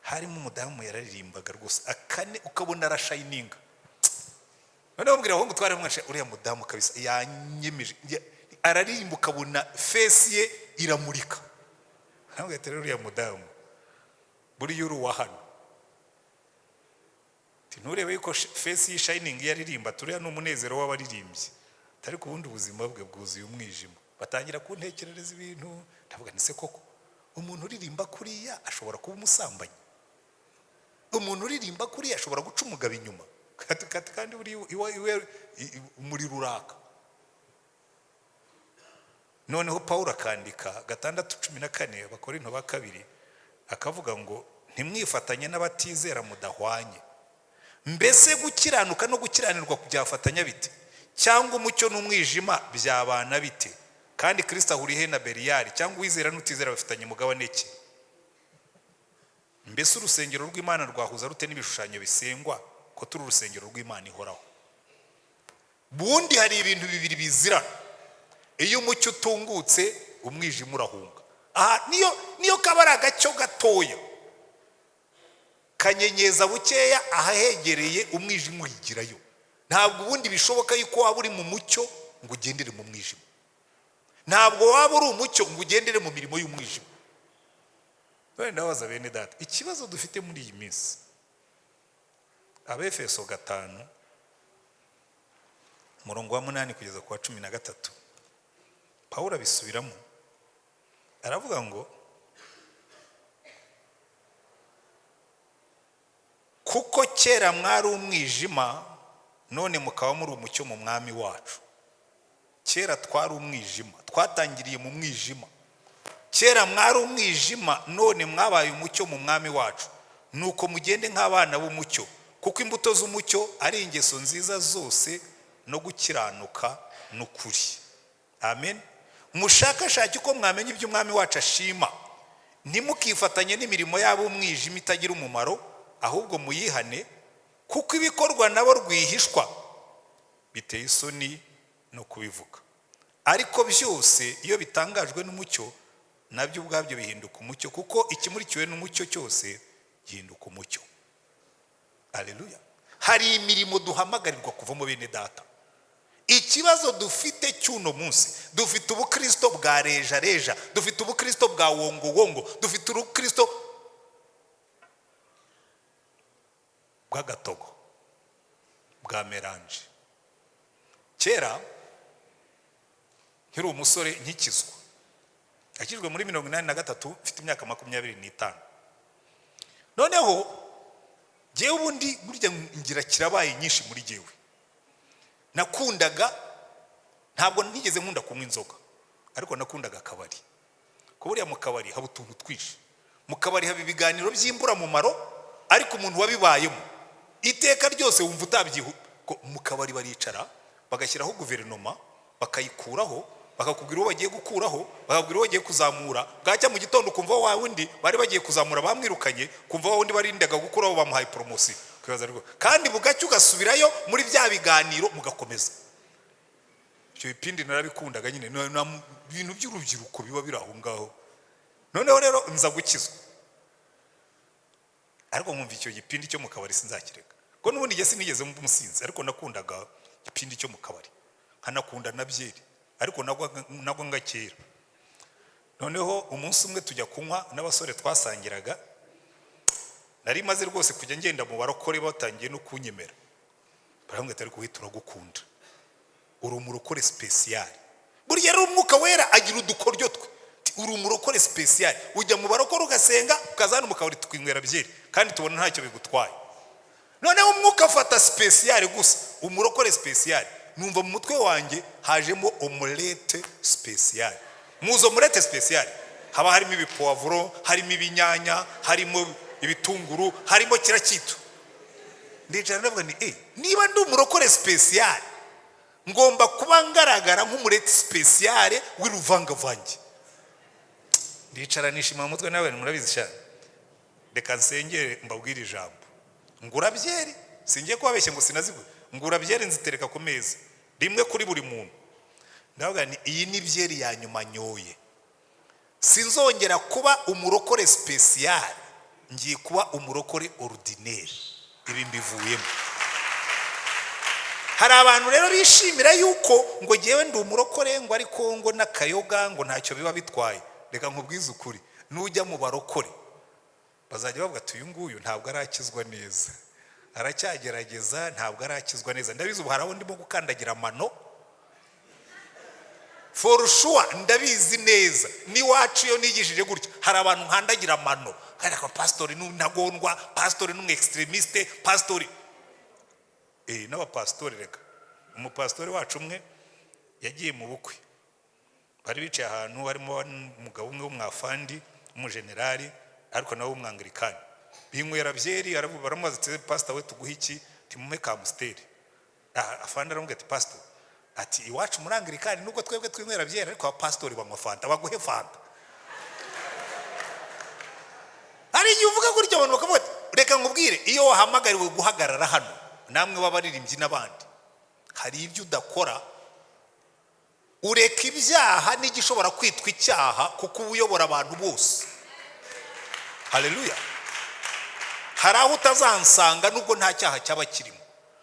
harimo umudamu yararirimbaga rwose akane ukabona arashayininga. None bambwira ngo twari mwashe uriya mudamu kabisa yanyemeje, araririmba ukabona face ye iramurika. Ntabwo rero uriya mudamu buri yuru wa hano, nturebe yuko face ye shining yaririmba, turiya n'umunezero w'abaririmbyi, atari ku bundi ubuzima bwe bwuzuye umwijima. Batangira kuntekerereza ibintu, ndavuga nise koko umuntu uririmba kuriya ashobora kuba umusambanyi, umuntu uririmba kuriya ashobora guca umugabo inyuma, kandi buri umuriro uraka. Noneho Pawulo akandika 6:14 Abakorinto ba kabiri akavuga ngo ntimwifatanye n'abatizera mudahwanye. Mbese gukiranuka no gukiranirwa byafatanya bite? Cyangwa umucyo n'umwijima byabana bite? Kandi Kristo ahuriye na Beriyari? Cyangwa uwizera n'utizera bafitanye mugabane ki? Mbese urusengero rw'Imana rwahuza rute n'ibishushanyo bisengwa ko turi urusengero rw'Imana ihoraho? Bundi hari ibintu bibiri bizirana. Iyo umucyo utungutse umwijima urahunga. Aha niyo kabara agacyo gatoya kanyenyeza bukeya ahahegereye umwijima uyigirayo. Ntabwo ubundi bishoboka yuko waba uri mu mucyo ngo ugendere mu mwijima. Ntabwo waba uri umucyo ngo ugendere mu mirimo y'umwijima. Wenda waza bene data, ikibazo dufite muri iyi minsi, Abefeso 5 umurongo wa 8 kugeza ku wa 13, Pawulo abisubiramo aravuga ngo kuko kera mwari umwijima none mukaba muri umucyo mu mwami wacu. Kera twari umwijima, twatangiriye mu mwijima. Kera mwari umwijima, none mwabaye umucyo mu mwami wacu. Nuko mugende nk'abana b'umucyo, kuko imbuto z'umucyo ari ingeso nziza zose no gukiranuka n'ukuri. Amen. Mushakashake uko mwamenya ibyo umwami wacu ashima, ntimukifatanye n'imirimo yabo umwijima itagira umumaro, ahubwo muyihane, kuko ibikorwa nabo rwihishwa biteye isoni no kubivuga. Ariko byose iyo bitangajwe n'umucyo, nabyo ubwabyo bihinduka umucyo, kuko ikimurikiwe n'umucyo cyose gihinduka umucyo. Haleluya. Hari imirimo duhamagarirwa kuvamo bene data. Ikibazo dufite cy'uno munsi, dufite ubukristo bwa reja reja, dufite ubukristo bwa wongo wongo, dufite ubukristo bwa gatogo, bwa melange. Kera nkiri umusore nkikizwa, akijwe muri 1983, mfite imyaka 25. Noneho jewe ubundi burya ngira kirabaye nyinshi muri jewe. Nakundaga, ntabwo nigeze nkunda kunywa inzoga, ariko nakundaga akabari. Ko buriya mu kabari haba utuntu twishi. Mu kabari haba ibiganiro by'imbura mu maro, ariko umuntu wabibayemo iteka ryose wumva utabyihu. Mu kabari baricara bagashyiraho guverinoma, bakayikuraho, bakakubwira uwo bagiye gukuraho, bakakubwira uwo bagiye kuzamura. Bwacya mu gitondo kumva wa wundi bari bagiye kuzamura bamwirukanye, kumva wa wundi barindaga gukuraho bamuhaye promotion. Kandi bugacyo ugasubirayo muri bya biganiro mugakomeza. Icyo bipindi narabikundaga nyine, ibintu by'urubyiruko biba biraho ngaho. Noneho rero nza gukizwa, ariko nkumva icyo gipindi cyo mu kabari sinzakireka. Ko nubundi nge sinigeze mu musinzi, ariko nakundaga gipindi cyo mu kabari. Nkanakunda na byeri, ariko nagwa ngakera. Noneho umunsi umwe tujya kunywa n'abasore twasangiraga, nari maze rwose kujya ngenda mu barokore batangiye no kunyemera. Barambwira ati ariko witura gukunda, uri umurokore special. Buriya rero umwuka wera agira udukoryo twe. Uri umurokore special, ujya mu barokore ugasenga, ukazana mu kabari tukwinywera byeri, kandi tubona ntacyo bigutwaye. Noneho umwuka afata special gusa, umurokore special. Numva mu mutwe wanjye hajemo omelette special. Muzo omelette special haba harimo ibipoivro, harimo ibinyanya, harimo ibitunguru, harimo kirakitu. Ndicara ndavuga ni niba ndi umurokore special, ngomba kuba ngaragara nk'umurete special w'uruvangavange. Ndicara nishima mu mutwe nawe murabizi cyane. Reka nsengere mbabwire ijambo. Ngura byeri, singiye kubabeshya ngo sinazigwe. Ngura byeri nzitereka ku meza, rimwe kuri buri muntu. Ndavuga ni iyi ni byeri ya nyuma nyoye. Sinzongera kuba umurokore special, ngiye kuba umurokore ordinaire. Ibi mbivuyemo. Hari abantu rero bishimira yuko ngo jewe ndi umurokore, ngo ariko ngo nakayoga ngo ntacyo biba bitwaye. Reka nkubwize ukuri, nujya mu barokore bazajya bavuga ati uyu nguyu ntabwo arakizwa neza, aracyagerageza, ntabwo arakizwa neza. Ndabizi ubu haraho ndimo gukandagira amano, for sure ndabizi neza. Ni wacu yo nigishije gutyo, hari abantu nkandagira amano, kandi ko pastor ntagondwa, pastor n'umwe extremiste, pastor n'aba pastor. Reka umupastori wacu umwe yagiye mu bukwe, bari bicaye ahantu harimo umugabo umwe w'umwafandi, umugenerali, ariko nawe umwangirikani. Binywera byeri, baramubaza ati pastor we tuguha iki? Timume ka musteri. Afandi aramubwira ati pastor, ati iwacu murangirikani nubwo twebwe twinywera byeri, ariko abapastori banywa fanta, baguhe fanta. Hari igihe uvuga gutyo abantu bakavuga reka nkubwire, iyo wahamagariwe guhagarara hano namwe babaririmbyi n'abandi, hari ibyo udakora, ureka ibyaha n'igishobora kwitwa icyaha, kuko uyobora abantu bose. Haleluya. Hari aho utazansanga nubwo nta cyaha cyaba kirimo,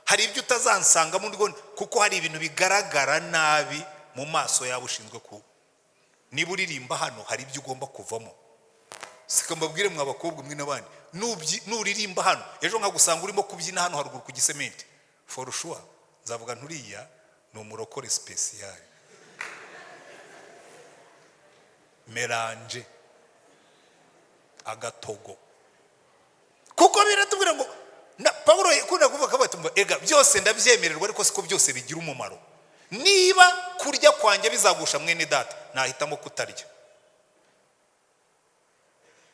hari ibyo utazansanga kuko hari ibintu bigaragara nabi mu maso yabo ushinzwe ku. Niba uririmba hano hari ibyo ugomba kuvamo. Sikambabwire mwa bakobwa mwe n'abandi, nuririmba hano ejo nkagusanga urimo kubyina hano haruguru ku gisementi, for sure nzavuga nturiya ni umurokore special. Melange agatogo, kuko biratubwira ngo na Paulo yakunda kuvuga tumva ega byose ndabyemererwa ariko siko byose bigira umumaro. Niba kurya kwanjye bizagusha mwene data nahitamo kutarya.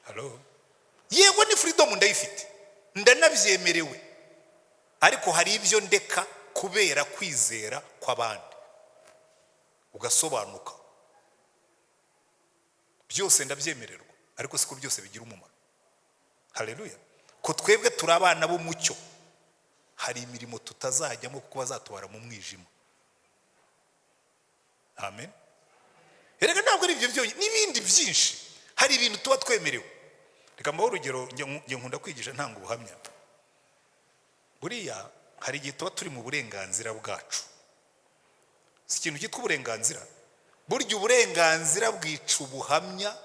Hello. Yego ni freedom ndayifite. Ndanabyemerewe. Ariko hari ibyo ndeka kubera kwizera kw'abandi. Ugasobanuka. Byose ndabyemererwa ariko siko byose bigira umumaro. Haleluya. Ko twebwe turabana b'umucyo. Hari imirimo tutazajyamo kuko bazatubara mu mwijima. Amen. Erega ntabwo ari ibyo byonyine n'ibindi byinshi. Hari ibintu tuba twemerewe. Reka mbaho urugero nge nkunda kwigisha ntanga ubuhamya. Buriya hari igihe tuba turi mu burenganzira bwacu. Si ikintu cyitwa uburenganzira. Burya uburenganzira bwica ubuhamya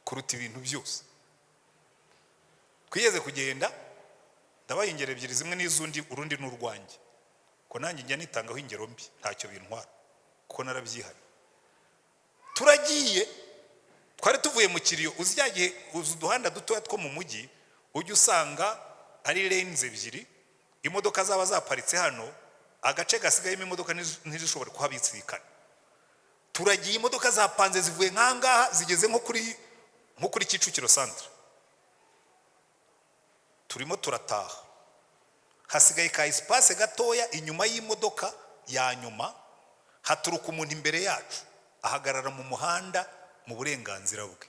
kuruta ibintu byose. Kwigeze kugenda ndabaye ingero ebyiri zimwe n'izundi urundi n'urwanjye. Ko nanjye njya nitangaho ingero mbi ntacyo bintwara kuko narabyihari. Turagiye twari tuvuye mu kiriyo uzijyagiye uduhanda dutoya two mu mujyi ujye usanga ari lanes ebyiri imodoka zaba zaparitse hano agace gasigayemo imodoka ntizishobora kuhabisikana. Turagiye imodoka zapanze zivuye nkangaha zigeze nko kuri Kicukiro centre. Turimo turataha. Hasigaye ka espace gatoya inyuma y'imodoka ya nyuma haturuka umuntu imbere yacu ahagarara mu muhanda mu burenganzira bwe.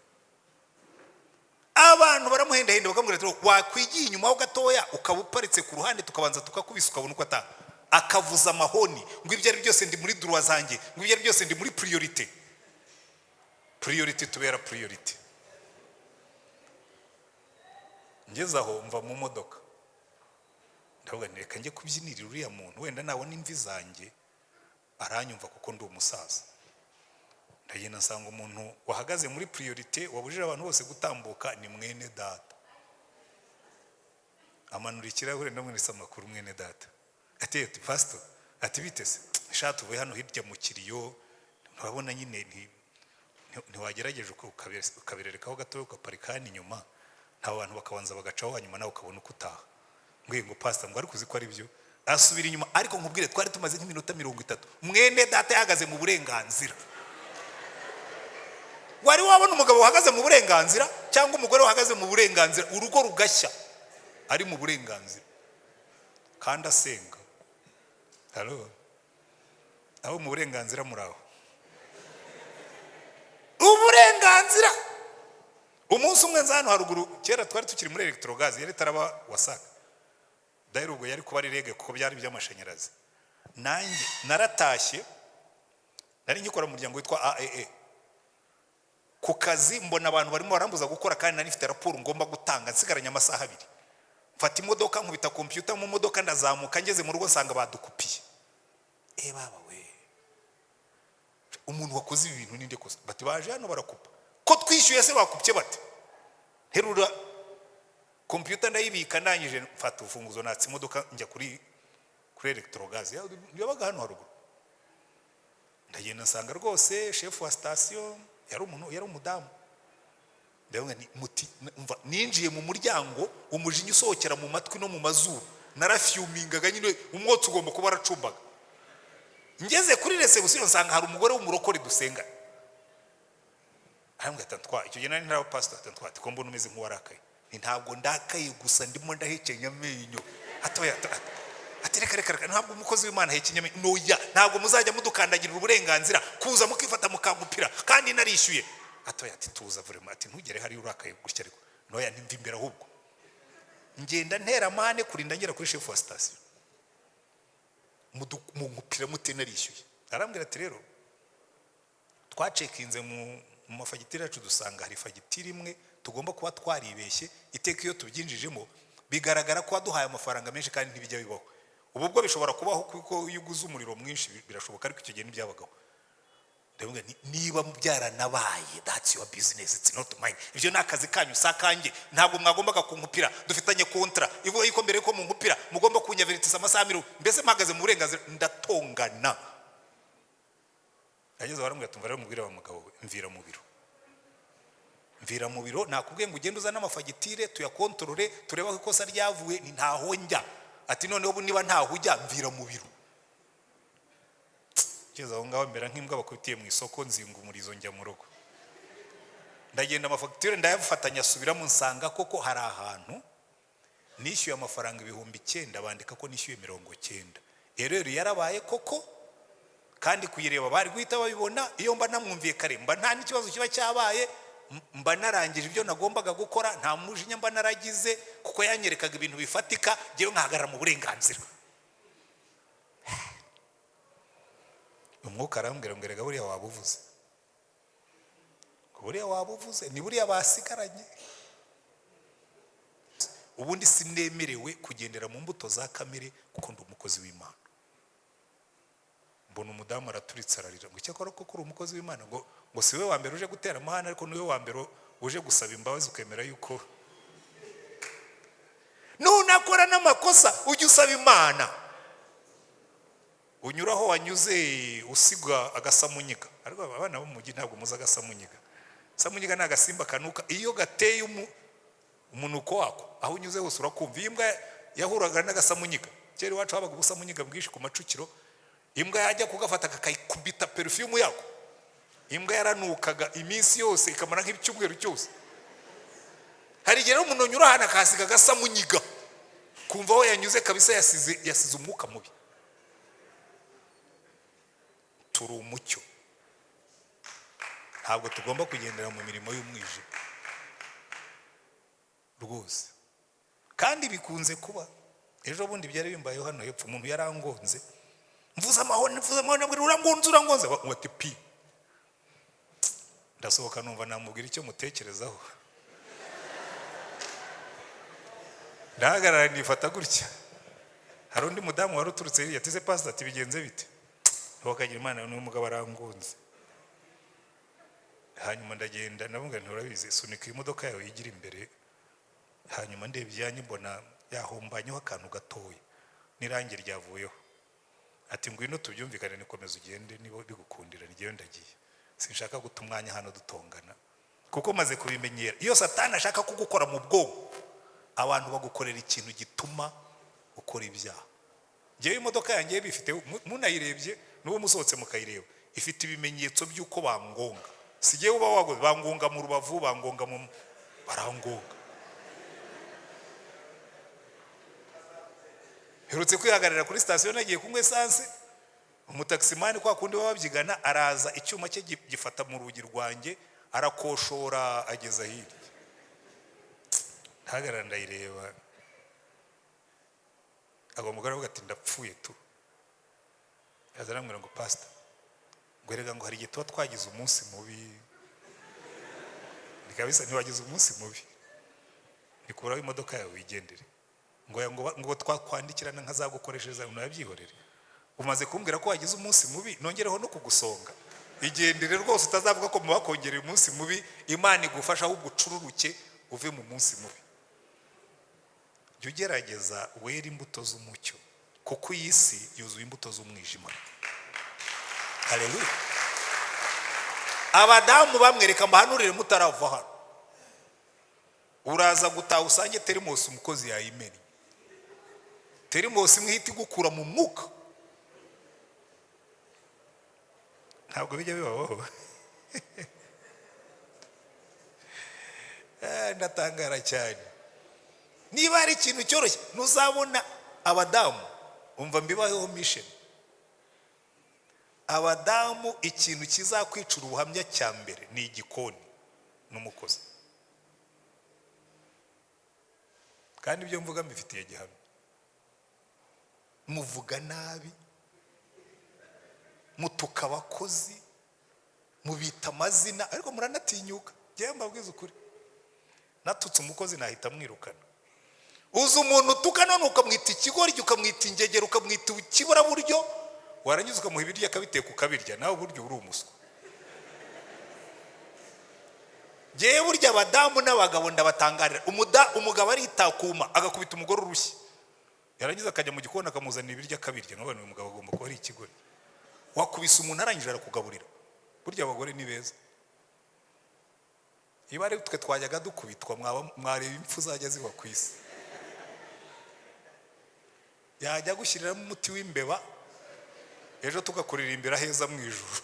Abantu baramuhendahenda bakamubwira ati wakwigiye inyuma ho gatoya ukaba uparitse ku ruhande tukabanza tukakubisa ukabona uko ata akavuza amahoni ngo ibyo ari byose ndi muri droit zanjye ngo ibyo ari byose ndi muri priority tubera priority. Ngeze aho mva mu modoka ndavuga reka njye kubyinirira uriya muntu wenda nabona imvi zanjye aranyumva kuko ndi umusaza. Ndagenda nsanga umuntu wahagaze muri priority wabujije abantu bose gutambuka ni mwene data. Amanura ikirahure ndamwinisa amakuru mwene data. Ati pastor ati bitese shatu vuye hano hirya mu kiriyo ntabona nyine ntiwagerageje ukabirerekaho gato ukaparikana inyuma nta bantu bakabanza bagacaho hanyuma nawe ukabona uko utaha. Ngo pastor ngo ari kuzi ko ari byo asubira inyuma ariko nkubwire twari tumaze nk'iminota 30 mwene data yahagaze mu burenganzira. Wari wabona umugabo uhagaze mu burenganzira cyangwa umugore uhagaze mu burenganzira urugo rugashya ari mu burenganzira kandi asenga. Hello. Aho mu burenganzira muraho. Uburenganzira. Umunsi umwe nzano haruguru kera twari tukiri muri electrogaz yari taraba wasaka. Dairugo yari kuba ari rege kuko byari by'amashanyarazi. Nanjye naratashye nari ngikora mu muryango witwa AAA. Ku kazi mbona abantu barimo barambuza gukora kandi nari mfite raporo ngomba gutanga nsigaranye amasaha 2. Mfata imodoka nkubita computer mu modoka ndazamuka ngeze mu rugo nsanga badukupiye. Baba we. Umuntu wakoze ibi bintu ninde kosa? Bati baje hano barakupa. Ko twishyuye se bakupye bati. Herura computer ndayibika ndangije mfata ufunguzo natsi imodoka njya kuri electrogaz. Yabaga hano haruguru. Ndagenda nsanga rwose chef wa station yari umudamu. Ndabona ni muti umva ninjiye mu muryango umujinya usohokera mu matwi no mu mazuru narafyumingaga nyine umwotsi ugomba kuba aracumbaga. Ngeze kuri reception nsanga hari umugore w'umurokore dusenga. Arambwira ati ntwa icyo gihe nari ntara pastor ati ntwa ko mbona umeze nk'uwarakaye. Ntabwo ndakaye gusa ndimo ndahekenya amenyo. Atoya ati reka ntabwo umukozi w'Imana hekenya amenyo. Noya ntabwo muzajya mudukandagirira uburenganzira kuza mukifata mukagupira kandi narishyuye. Atoya ati tuza vraiment ati ntugere hari urakaye gutya ariko noya nimva imbere ahubwo. Ngenda ntera mane kurinda ngera kuri chef wa station. Mugupira mutenarishyuye. Arambwira ati rero twacekinze mu mafagitire yacu dusanga hari fagitire imwe tugomba kuba twaribeshye iteka iyo tubyinjijemo bigaragara ko waduhaye amafaranga menshi kandi ntibijya bibaho. Ubwo bishobora kubaho kuko iyo uguze umuriro mwinshi birashoboka ariko icyo gihe ntibyabagaho. Ndabona niba byaranabaye that's your business it's not mine. Ibyo nakazi kanyu sakange ntabwo mwagombaga kunkupira dufitanye kontra ivuga yuko mbere ko mu nkupira mugomba kunyaveritisa amasaha 2 mbese mpagaze mu burenganzira ndatongana. Ageze barambwira tumva rero mubwire wa mugabo mvira mu biro nakubwiye ngo ugende uzana amafagitire tuyakontorore tureba ko ikosa ryavuye ni ntaho njya ati noneho ubu niba ntaho ujya mvira mu biro kugeza aho ngaho mbera nk'imbwa bakubitiye mu isoko nzinga umurizo njya mu rugo ndagenda amafagitire ndayafatanya asubiramo nsanga koko hari ahantu nishyuye amafaranga 9,000 bandika ko nishyuye 90. Rero yarabaye koko kandi kuyireba bari guhita babibona iyo mba namwumviye kare mba nta n'ikibazo kiba cyabaye mba narangije ibyo nagombaga gukora nta mujinya mba naragize kuko yanyerekaga ibintu bifatika ngewe nkahagarara mu burenganzira. Umwuka arambwira ngo erega buriya wabuvuze ni buriya basigaranye. Ubundi sinemerewe kugendera mu mbuto za kamere kuko ndi umukozi w'Imana. Mbona umudamu araturitse ararira ngo cyakora ko kuri umukozi w'Imana ngo siwe wa mbere uje gutera amahane ariko niwe wa mbere uje gusaba imbabazi ukemera yuko nunakora n'amakosa ujye usaba Imana. Unyuraho wanyuze usigwa agasamunyiga ariko abana bo mu mujyi ntabwo muza agasamunyiga. Samunyiga na gasimba kanuka iyo gateye umunuko wako aho unyuze hose urakumva. Imbwa yahuraga n'agasamunyiga cyeri wacu habaga ubusamunyiga bwishi ku macukiro. Imbwa yajya kugafata kakayikubita perfume yako. Imbwa yaranukaga iminsi yose ikamara nk'icyumweru cyose. Hari igihe umuntu unyura hana kasiga gasamunyiga kumva aho yanyuze kabisa yasize umwuka mubi. Turi umucyo ntabwo tugomba kugendera mu mirimo y'umwijima rwose. Kandi bikunze kuba ejo bundi byari bimbayeho hano hepfo umuntu yarangonze mvuza amahone urangonze wati pi ndasohoka numva namubwira icyo mutekerezaho ndahagarara nifata gutya. Hari undi mudamu wari uturutse yatize pastor ati bigenze bite bakagira Imana n'umugabo arangonze. Hanyuma ndagenda ndavuga nti urabizi sunika imodoka yawe yigira imbere. Hanyuma ndebye mbona yahombanyeho akantu gatoya nirangi ryavuyeho. Ati ngwino tubyumvikane nikomeza ugende nibo bigukundira ngiye ndagiye sinshaka guta umwanya hano dutongana kuko maze kubimenyera. Iyo Satani ashaka kugukora mu bwonko abantu bagukorera ikintu gituma ukora ibyaha. Ngewe imodoka yanjye bifite munayirebye n'uwo musohotse mukayireba ifite ibimenyetso by'uko bangonga. Sigiye uba wago bangonga mu rubavu bangonga mu barangonga. Herutse kwihagarara kuri station nagiye kunywa essence umutaximani kwa kundi bababyigana araza icyuma cye gifata mu rugi rwanjye arakoshora ageza hirya. Hagarara ndayireba agomugara avuga ati ndapfuye tu. Azaramwira ngo pastor gwerega ngo hari igihe tuba twagize umunsi mubi. Nikabisa ntiwagize umunsi mubi nikuraho imodoka yawe wigendere ngo twakwandikirana nkazagukoreshereza unabyihorere. Umaze kumbwira ko wagize umunsi mubi nongereho no kugusonga igendere rwose utazavuga ko mubakongerera umunsi mubi. Imana igufasha ahubwo ucururuke uve mu munsi mubi. Jya ugerageza wera imbuto z'umucyo kuko iyi si yuzuye imbuto z'umwijima. Haleluya. Abadamu bamwereka mbahanurire mutarava hano uraza gutaha usange terimosi umukozi yayimeni. Terimosi mwihita igukura mu mwuka. Ntabwo bijya bibaho. Ndatangara cyane. Niba ari ikintu cyoroshye ntuzabona abadamu umva mbibayeho mission. Abadamu ikintu kizakwicura ubuhamya cya mbere ni igikoni n'umukozi. Kandi ibyo mvuga mbifitiye gihamya. Muvuga nabi mutuka abakozi mubita amazina ariko muranatinyuka. Ngiye mbabwiza ukuri natutse umukozi nahita mwirukana. Uzi umuntu utuka none ukamwita ikigori ukamwita ingegero ukamwita ukibura buryo waranyuze ukamuha ibiryo akabiteka ukabirya nawe buryo uri umuswa. Ngiye burya abadamu n'abagabo ndabatangarira umugabo aritakuma agakubita umugore urushyi yarangiza akajya mu gikoni akamuzanira ibiryo akabirya none uyu mugabo agomba kuba ari ikigori. Wakubise umuntu arangije arakugaburira. Burya abagore ni beza. Iba ari twe twajyaga dukubitwa mwareba impfu zajya ziba ku isi. yajya gushyiriramo umuti w'imbeba ejo tugakuririmbira heza mu ijuru.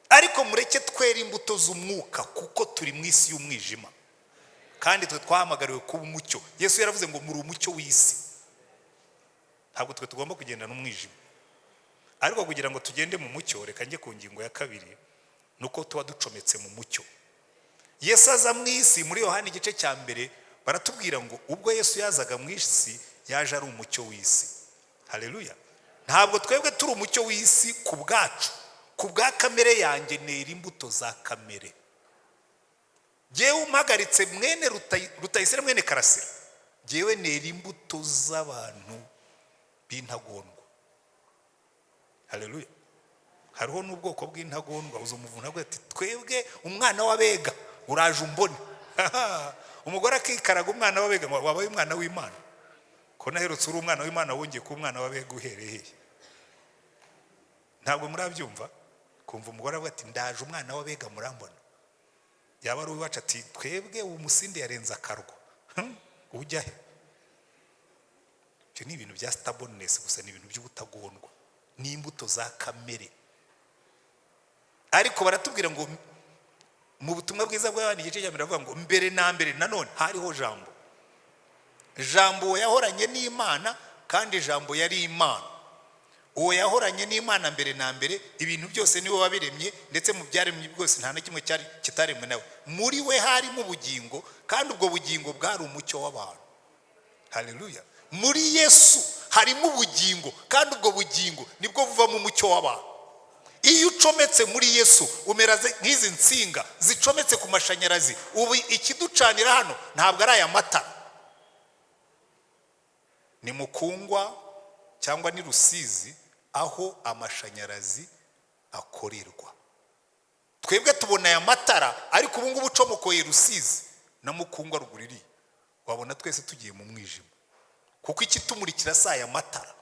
Ariko mureke twera imbuto z'umwuka kuko turi mu isi y'umwijima kandi twe twahamagariwe kuba umucyo. Yesu yaravuze ngo muri umucyo w'isi. Ntabwo twe tugomba kugenda n'umwijima, ariko kugira ngo tugende mu mucyo, reka njye ku ngingo ya kabiri, nuko tuba ducometse mu mucyo. Yesu aza mu isi muri Yohana igice cya mbere baratubwira ngo ubwo Yesu yazaga mu isi yaje ari umucyo w'isi. Haleluya. Ntabwo twebwe turi umucyo w'isi ku bwacu, ku bwa kamere yanjye nera imbuto za kamere. Jewe umpagaritse mwene Rutayisire mwene Karasira, jewe nera imbuto z'abantu b'intagondwa. Haleluya. Hariho n'ubwoko bw'intagondwa uzo muvuna avuga ati twebwe umwana w'abega uraje umbone. Umugore akikaraga umwana w'abega wabaye umwana w'Imana. Ko naherutse uri umwana w'Imana wongeye ku umwana w'abega uhereye. Ntabwo murabyumva? Kumva umugore avuga ati ndaje umwana w'abega murambona. Yaba ari uwacu ati twebwe umusinde yarenza akarwa. Ujya he? Cyo ni ibintu bya stubbornness gusa, ni ibintu by'ubutagondwa, ni imbuto za kamere. Ariko baratubwira ngo mu butumwa bwiza bw'abandi igice cya mbere bavuga ngo mbere na mbere nanone hariho jambo. Jambo yahoranye n'Imana kandi jambo yari Imana. Uwo yahoranye n'Imana mbere na mbere, ibintu byose niwe wabiremye, ndetse mu byaremye byose nta na kimwe cyari kitaremwe nawe. Muri we harimo ubugingo kandi ubwo bugingo bwari umucyo w'abantu. Haleluya. Muri Yesu harimo ubugingo kandi ubwo bugingo nibwo buva mu mucyo w'abantu. Iyo ucometse muri Yesu umera nk'izi nsinga zicometse ku mashanyarazi. Ubu ikiducanira hano ntabwo ari aya matara, ni Mukungwa cyangwa ni Rusizi aho amashanyarazi akorerwa. Twebwe tubona aya matara, ariko ubu ngubu ucomokoye Rusizi na Mukungwa ruguriri wabona twese tugiye mu mwijima, kuko ikitumurikira si aya matara.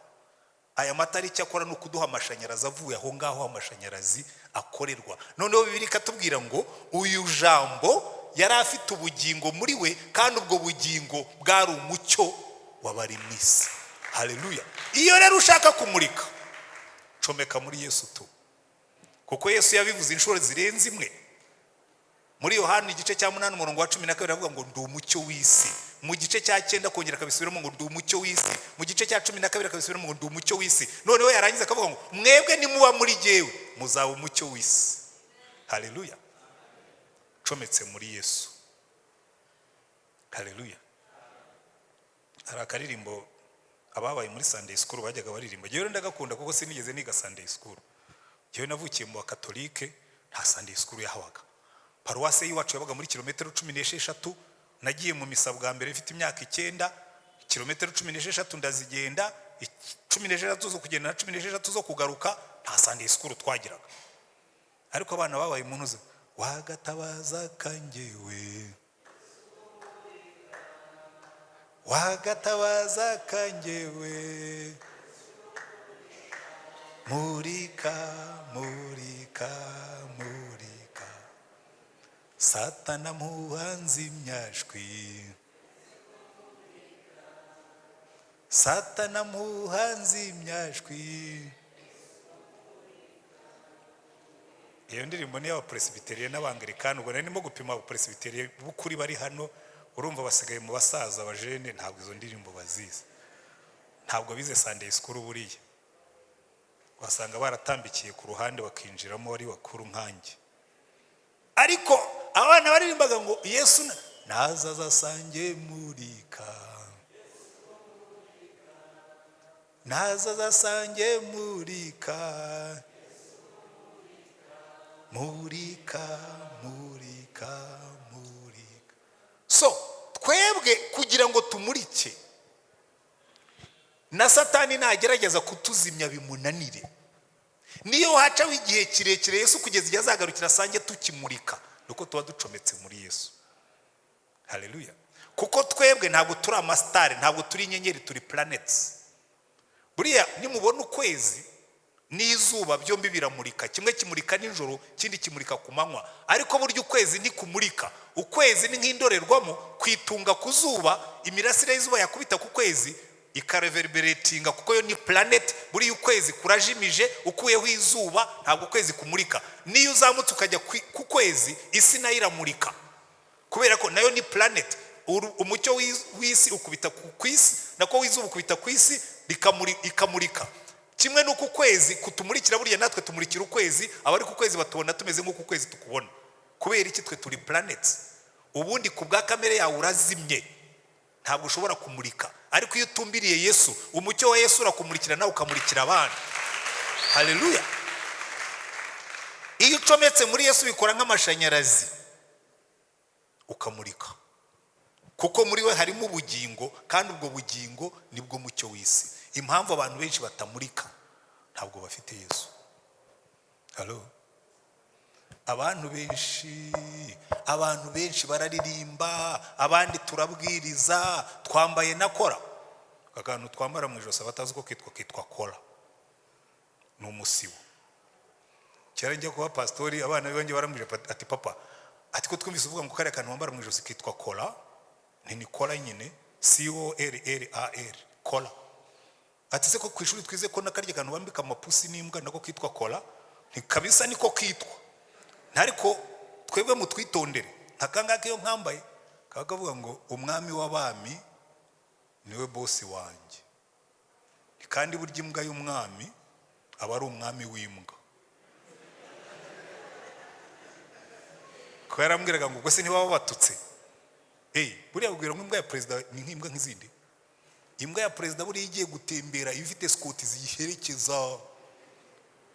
Aya matara icyo akora ni ukuduha amashanyarazi avuye aho ngaho amashanyarazi akorerwa. Noneho Bibiliya ikatubwira ngo uyu jambo yari afite ubugingo muri we kandi ubwo bugingo bwari umucyo w'abari mu isi. Haleluya. Iyo rero ushaka kumurika, comeka muri Yesu tu, kuko Yesu yabivuze inshuro zirenze imwe. Muri Yohana igice cya 8 umurongo wa 12 avuga ngo ndi umucyo w'isi. Mu gice cya 9 kongera kabisubiramo ngo ndi umucyo w'isi. Mu gice cya 12 kabisubiramo ngo ndi umucyo w'isi. Noneho yarangiza akavuga ngo mwebwe nimuba muri jewe muzaba umucyo w'isi. Haleluya. Cometse muri Yesu. Haleluya. Hari akaririmbo ababaye muri Sunday school bajyaga baririmba. Jewe ndagakunda kuko sinigeze niga Sunday school. Jewe navukiye mu Katolike, nta Sunday school yahawaga. Paruwase y'iwacu yabaga muri kilometero 16. Nagiye mu misa bwa mbere mfite imyaka 9, kilometero 16 ndazigenda, 16 zo kugenda na 16 zo kugaruka, nta Sunday school twagiraga. Ariko abana babaye umuntu wagatabaza kangewe, wagatabaza kangewe, murika murika murika, Satana muhanzi myashwi, Satana muhanzi myashwi. Iyo ndirimbo ni y'abapresbiterien n'abangilikani. Ubwo nari ndimo gupima abapresbiterien b'ukuri bari hano, urumva basigaye mu basaza abajene ntabwo izo ndirimbo bazizi, ntabwo bize Sunday school buriya. Wasanga baratambikiye ku ruhande bakinjiramo bari bakuru nkanjye. Ariko abana baririmbaga ngo Yesu nazaza sange murika, nazaza sange murika, murika murika murika. So twebwe kugira ngo tumurike, na Satani nagerageza kutuzimya bimunanire. Niyo hacaho igihe kirekire Yesu kugeza igihe azagarukira sange tukimurika, nuko tuba ducometse muri Yesu. Haleluya. Kuko twebwe ntabwo turi amastare, ntabwo turi inyenyeri, turi planets. Buriya nimubona ukwezi n'izuba byombi biramurika, kimwe kimurika nijoro kindi kimurika ku manywa, ariko burya ukwezi ntikumurika. Ukwezi ni nk'indorerwamo, kwitunga ku zuba, imirasire y'izuba yakubita ku kwezi ikareverberatinga, kuko yo ni planet. Buri ukwezi kurajimije, ukuyeho izuba ntabwo ukwezi kumurika. Niyo uzamutse ukajya ku kwezi, isi nayo iramurika kubera ko nayo ni planet. Umucyo w'isi ukubita ku isi, nako w'izuba ukubita ku isi ikamurika. Kimwe n'uko ukwezi kutumurikira, burya natwe tumurikira ukwezi, abari ku kwezi batubona tumeze nk'uko ukwezi tukubona. Kubera iki? Twe turi planets. Ubundi ku bwa kamere yawe urazimye, ntabwo ushobora kumurika. Ariko iyo utumbiriye Yesu, umucyo wa Yesu urakumurikira nawe ukamurikira abandi. Haleluya. Iyo ucometse muri Yesu bikora nk'amashanyarazi, ukamurika, kuko muri we harimo ubugingo, kandi ubwo bugingo nibwo mucyo w'isi. Impamvu abantu benshi batamurika, ntabwo bafite Yesu. Halo. Abantu benshi bararirimba, abandi turabwiriza, twambaye na kora. Akantu twambara mu ijosi batazi ko kitwa kora, ni umusibo. Cyari njya kuba pastori, abana b'ibanje baramuje ati papa, ati ko twumvise uvuga ngo kare akantu wambara mu ijosi kitwa kora. Ni kora nyine, COLLAR, kora. Ati se ko ku ishuri twize ko nakarya kantu bambika amapusi n'imbwa nako kitwa kora. Ni kabisa niko kitwa. Ariko twebwe mutwitondere, ntakangaka iyo nkambaye kakavuga ngo umwami w'abami niwe bosi wanjye, kandi burya imbwa y'umwami aba ari umwami w'imbwa. Ko yarambwiraga ngo ubwo se ntibaba batutse. Buriya kubwira ngo imbwa ya perezida ni nk'imbwa nk'izindi. Imbwa ya perezida buriya igiye gutembera ifite skoti ziyiherekeza,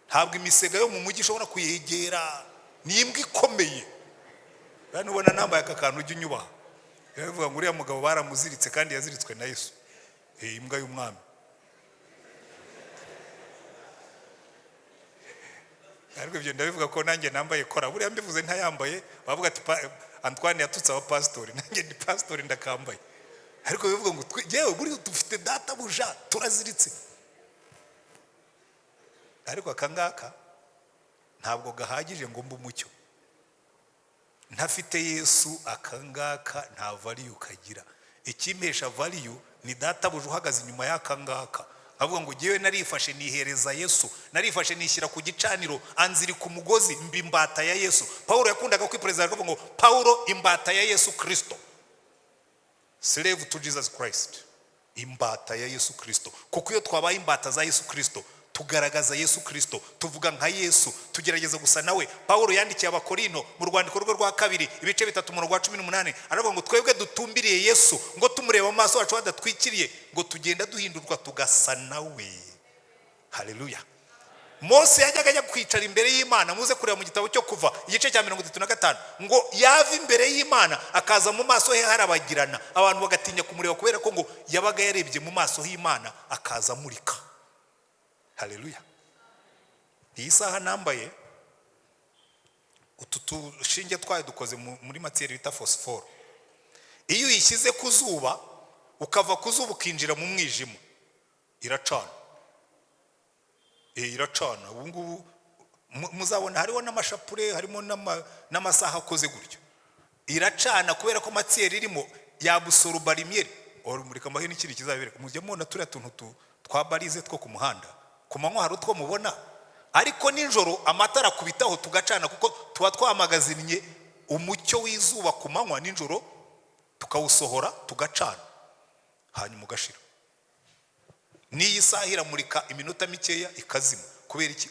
ntabwo imisega yo mu mujyi ishobora kuyegera. Ni imbwa ikomeye. Bano ubona nambaye aka kantu ujya unyubaha. Yavuga ngo uriya mugabo baramuziritse kandi yaziritswe na Yesu. Imbwa y'umwami. Ariko ibyo ndabivuga ko nanjye nambaye kora. Buriya mbivuze ntayambaye, bavuga ati Antoine yatutse aba pastori, nanjye ni pastori ndakambaye. Ariko bivuga ngo yewe buri dufite data buja turaziritse. Ariko akangaka ntabwo gahagije ngo mbe umucyo. Ntafite Yesu akangaka nta value kagira. Ikimpesha value ni data buje uhagaze inyuma y'akangaka. Avuga ngo jewe narifashe nihereza Yesu, narifashe nishyira ku gicaniro, anziri ku mugozi mbimbata ya Yesu. Paulo yakundaga kwipereza akavuga ngo Paulo imbata ya Yesu Kristo. Slave to Jesus Christ. Imbata ya Yesu Kristo. Kuko iyo twabaye imbata za Yesu Kristo, tugaragaza Yesu Kristo, tuvuga nka Yesu, tugerageza gusa nawe. Paulo yandikiye abakorino mu rwandiko rwa 2 ibice 3:18 aravuga ngo twebwe dutumbiriye Yesu ngo tumureba mu maso yacu badatwikiriye, ngo tugenda duhindurwa tugasa nawe. Haleluya. Mose yajyaga ajya kwicara imbere y'Imana, muze kureba mu gitabo cyo Kuva igice cya 35, ngo yava imbere y'Imana akaza mu maso he harabagirana, abantu bagatinya kumureba kubera ko ngo yabaga yarebye mu maso y'Imana akaza murika. Haleluya. Iyi saha nambaye utu shinge twaye dukoze muri matière bita phosphore. Iyo uyishyize ku zuba ukava ku zuba ukinjira mu mwijima, iracana. Iracana. Ubu ngubu muzabona hariho n'amashapure, harimo n'amasaha akoze gutyo. Iracana kubera ko matière irimo yabusoroba lumière. Urumurika mahini kiri kizabireka. Mujye mubona turiya tuntu twa barize two ku muhanda. Ku manywa hari utwo mubona, ariko nijoro amatara kubitaho tugacana, kuko tuba twamagazinye umucyo w'izuba ku manywa, nijoro tukawusohora tugacana hanyuma ugashira. Niyi saha iramurika iminota mikeya ikazima. Kubera iki?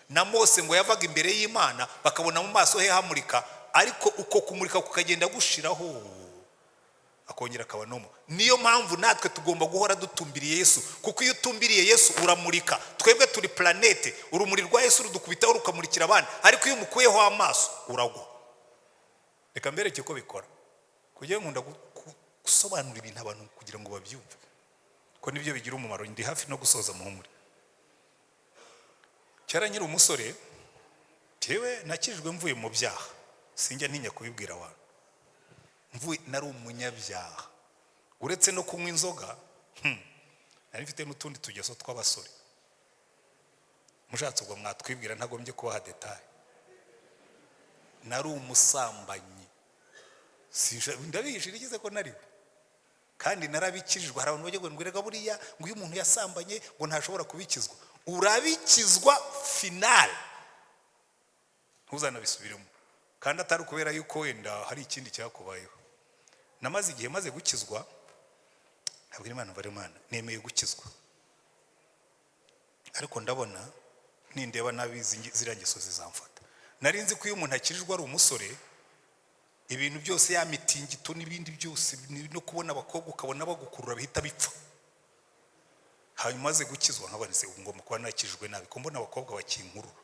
Na Mose ngo yavaga imbere y'Imana bakabona mu maso he hamurika, ariko uko kumurika kukagenda gushiraho akongera akaba nomo. Niyo mpamvu natwe tugomba guhora dutumbiriye Yesu, kuko iyo utumbiriye Yesu uramurika. Twebwe turi planete, urumuri rwa Yesu rudukubitaho rukamurikira abandi, ariko iyo umukuyeho amaso uragwa. Reka mbereke ko bikora, kugira ngo gusobanura ibintu abantu kugira ngo babyumve ko nibyo bigira umumaro. Ndi hafi no gusoza muhumure. Cyara nyiri umusore, tewe nakijwe mvuye mu byaha, sinjya ntinya kubibwira abantu. Mvuye nari umunyabyaha, uretse no kunywa inzoga, nari mfite n'utundi tugeso tw'abasore. mushatse ubwo mwatwibwira ntagombye kubaha detail. Nari umusambanyi, ndabihishe rigize ko nari, kandi narabikijwe. Hari abantu bajya ngo rega buriya ngo uyu muntu yasambanye ngo ntashobora kubikizwa. Urabikizwa final, ntuzanabisubiremo, kandi atari kubera yuko wenda hari ikindi cyakubayeho. Namaze igihe maze gukizwa, abwira Imana bari Imana nemeye gukizwa, ariko ndabona nindeba nabizi zirangeso zizamfata. Nari nzi ko iyo umuntu akirijwe ari umusore, ibintu byose ya mitingito n'ibindi byose no kubona abakobwa ukabona bagukurura bihita bipfa. Hanyuma maze gukizwa nkabona se ngomba kuba nakijwe nabi, ko mbona abakobwa bakinkurura,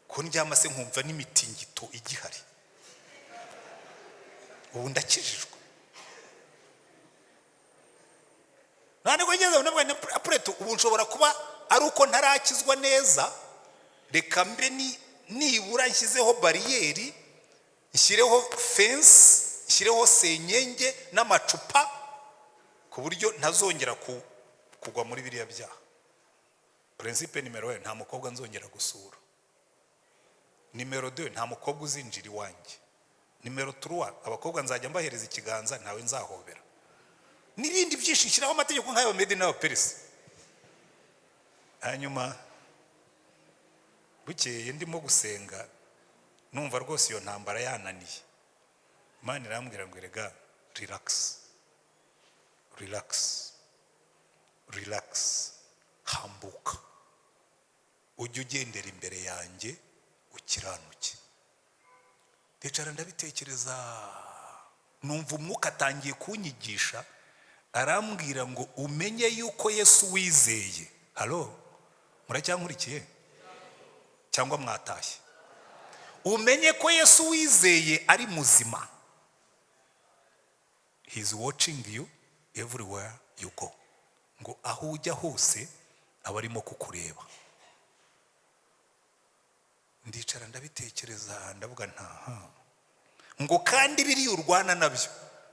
ko ndyama se nkumva n'imitingito igihari. Ubu ndakijijwe. Nane ko ngeze nabwo apreto ubu nshobora kuba ari uko ntarakizwa neza, reka mbe nibura nshyizeho bariyeri, nshyireho fence, nshyireho senyenge n'amacupa, ku buryo ntazongera kugwa muri biriya byaha. Principe numero 1, nta mukobwa nzongera gusura. Numero 2, nta mukobwa uzinjira iwanjye. Numero 3, abakobwa nzajya mbahereza ikiganza ntawe nzahobera. N'ibindi byinshi nshyiraho amategeko nk'ayo made n'abaperisi. Hanyuma bukeye ndimo gusenga, numva rwose iyo ntambara yananiye. Imana irambwira ngo rega relax, relax, relax, hambuka, ujye ugendera imbere yanjye ukiranuke. Ndicara ndabitekereza, numva umwuka atangiye kunyigisha, arambwira ngo umenye yuko Yesu wizeye. Halo, muracyankurikiye cyangwa mwatashye? Umenye ko Yesu wizeye ari muzima. He is watching you everywhere you go. Ngo aho ujya hose abarimo kukureba. Ndicara ndabitekereza, ndavuga ntaha, ngo kandi biri urwana nabyo.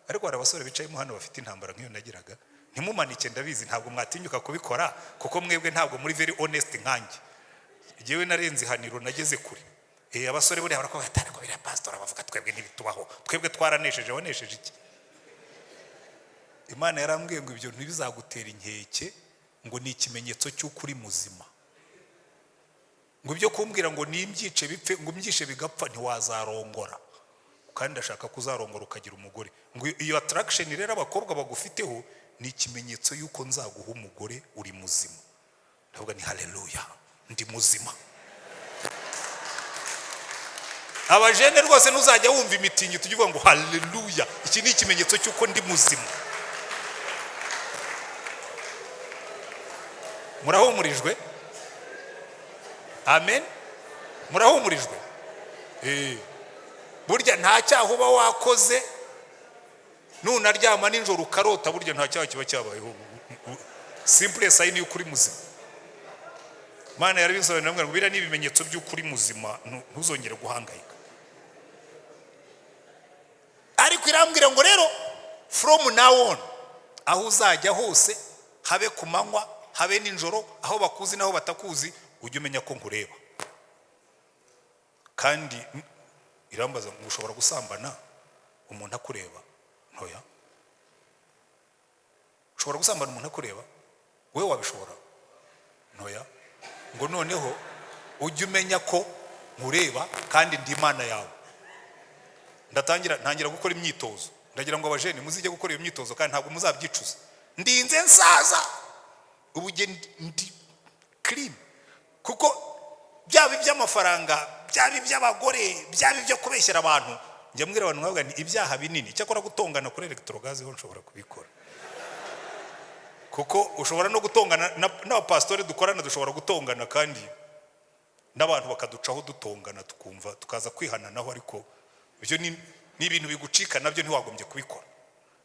Ariko hari abasore bicaye mu hano bafite intambara nk'iyo nagiraga, ntimumanike ndabizi, ntabwo mwatinyuka kubikora kuko mwebwe ntabwo muri very honest nkanjye. Jewe narenze haniro nageze kure. Abasore buri barako batara ko bira pastor abavuga twebwe ntibitubaho, twebwe twaranesheje. Wanesheje iki? Imana yarambwiye ngo ibyo ntibizagutera inkeke, ngo ni ikimenyetso cy'ukuri muzima. Ngo ibyo kumbwira ngo nimbyice bipfe, ngo mbyishe bigapfa ntiwazarongora, kandi ndashaka kuzarongora ukagira umugore. Ngo iyo attraction rero abakobwa bagufiteho ni ikimenyetso yuko nzaguha umugore uri muzima. Ndavuga ni haleluya, ndi muzima. Abajene rwose ntuzajya wumva imitingi tugivuga ngo haleluya, iki ni ikimenyetso cyuko ndi muzima. Murahumurijwe? Amen. Murahumurijwe? Burya nta cyaha uba wakoze nunaryama ninjoro ukarota, burya nta cyaha kiba cyabayeho. Simple sign y'ukuri muzima. Mana yarabisobanura ngo bira n'ibimenyetso by'ukuri muzima, ntuzongere guhangayika. Ariko irambwira ngo rero from now on, aho uzajya hose, habe ku manywa habe ninjoro, aho bakuzi naho batakuzi, ujye umenya ko nkureba. Kandi irambaza ngo ushobora gusambana umuntu akureba? Ntoya. Ushobora gusambana umuntu akureba? Wewe wabishobora? Ntoya. Ngo noneho ujye umenya ko nkureba kandi ndi Imana yawe. Ntangira gukora imyitozo. Ndagira ngo abajene muzijye gukora iyo myitozo kandi ntabwo muzabyicuza. Ndinze nsaza ubuje ndi clean, kuko byaba iby'amafaranga, byaba iby'abagore, byaba ibyo kubeshyera abantu, njya mbwira abantu nkavuga ni ibyaha binini. Cyakora gutongana kuri electrogaze ho nshobora kubikora, kuko ushobora no gutongana n'abapastori dukorana, dushobora gutongana kandi n'abantu bakaducaho dutongana tukumva tukaza kwihananaho, ariko ibyo ni ibintu bigucika nabyo ntiwagombye kubikora.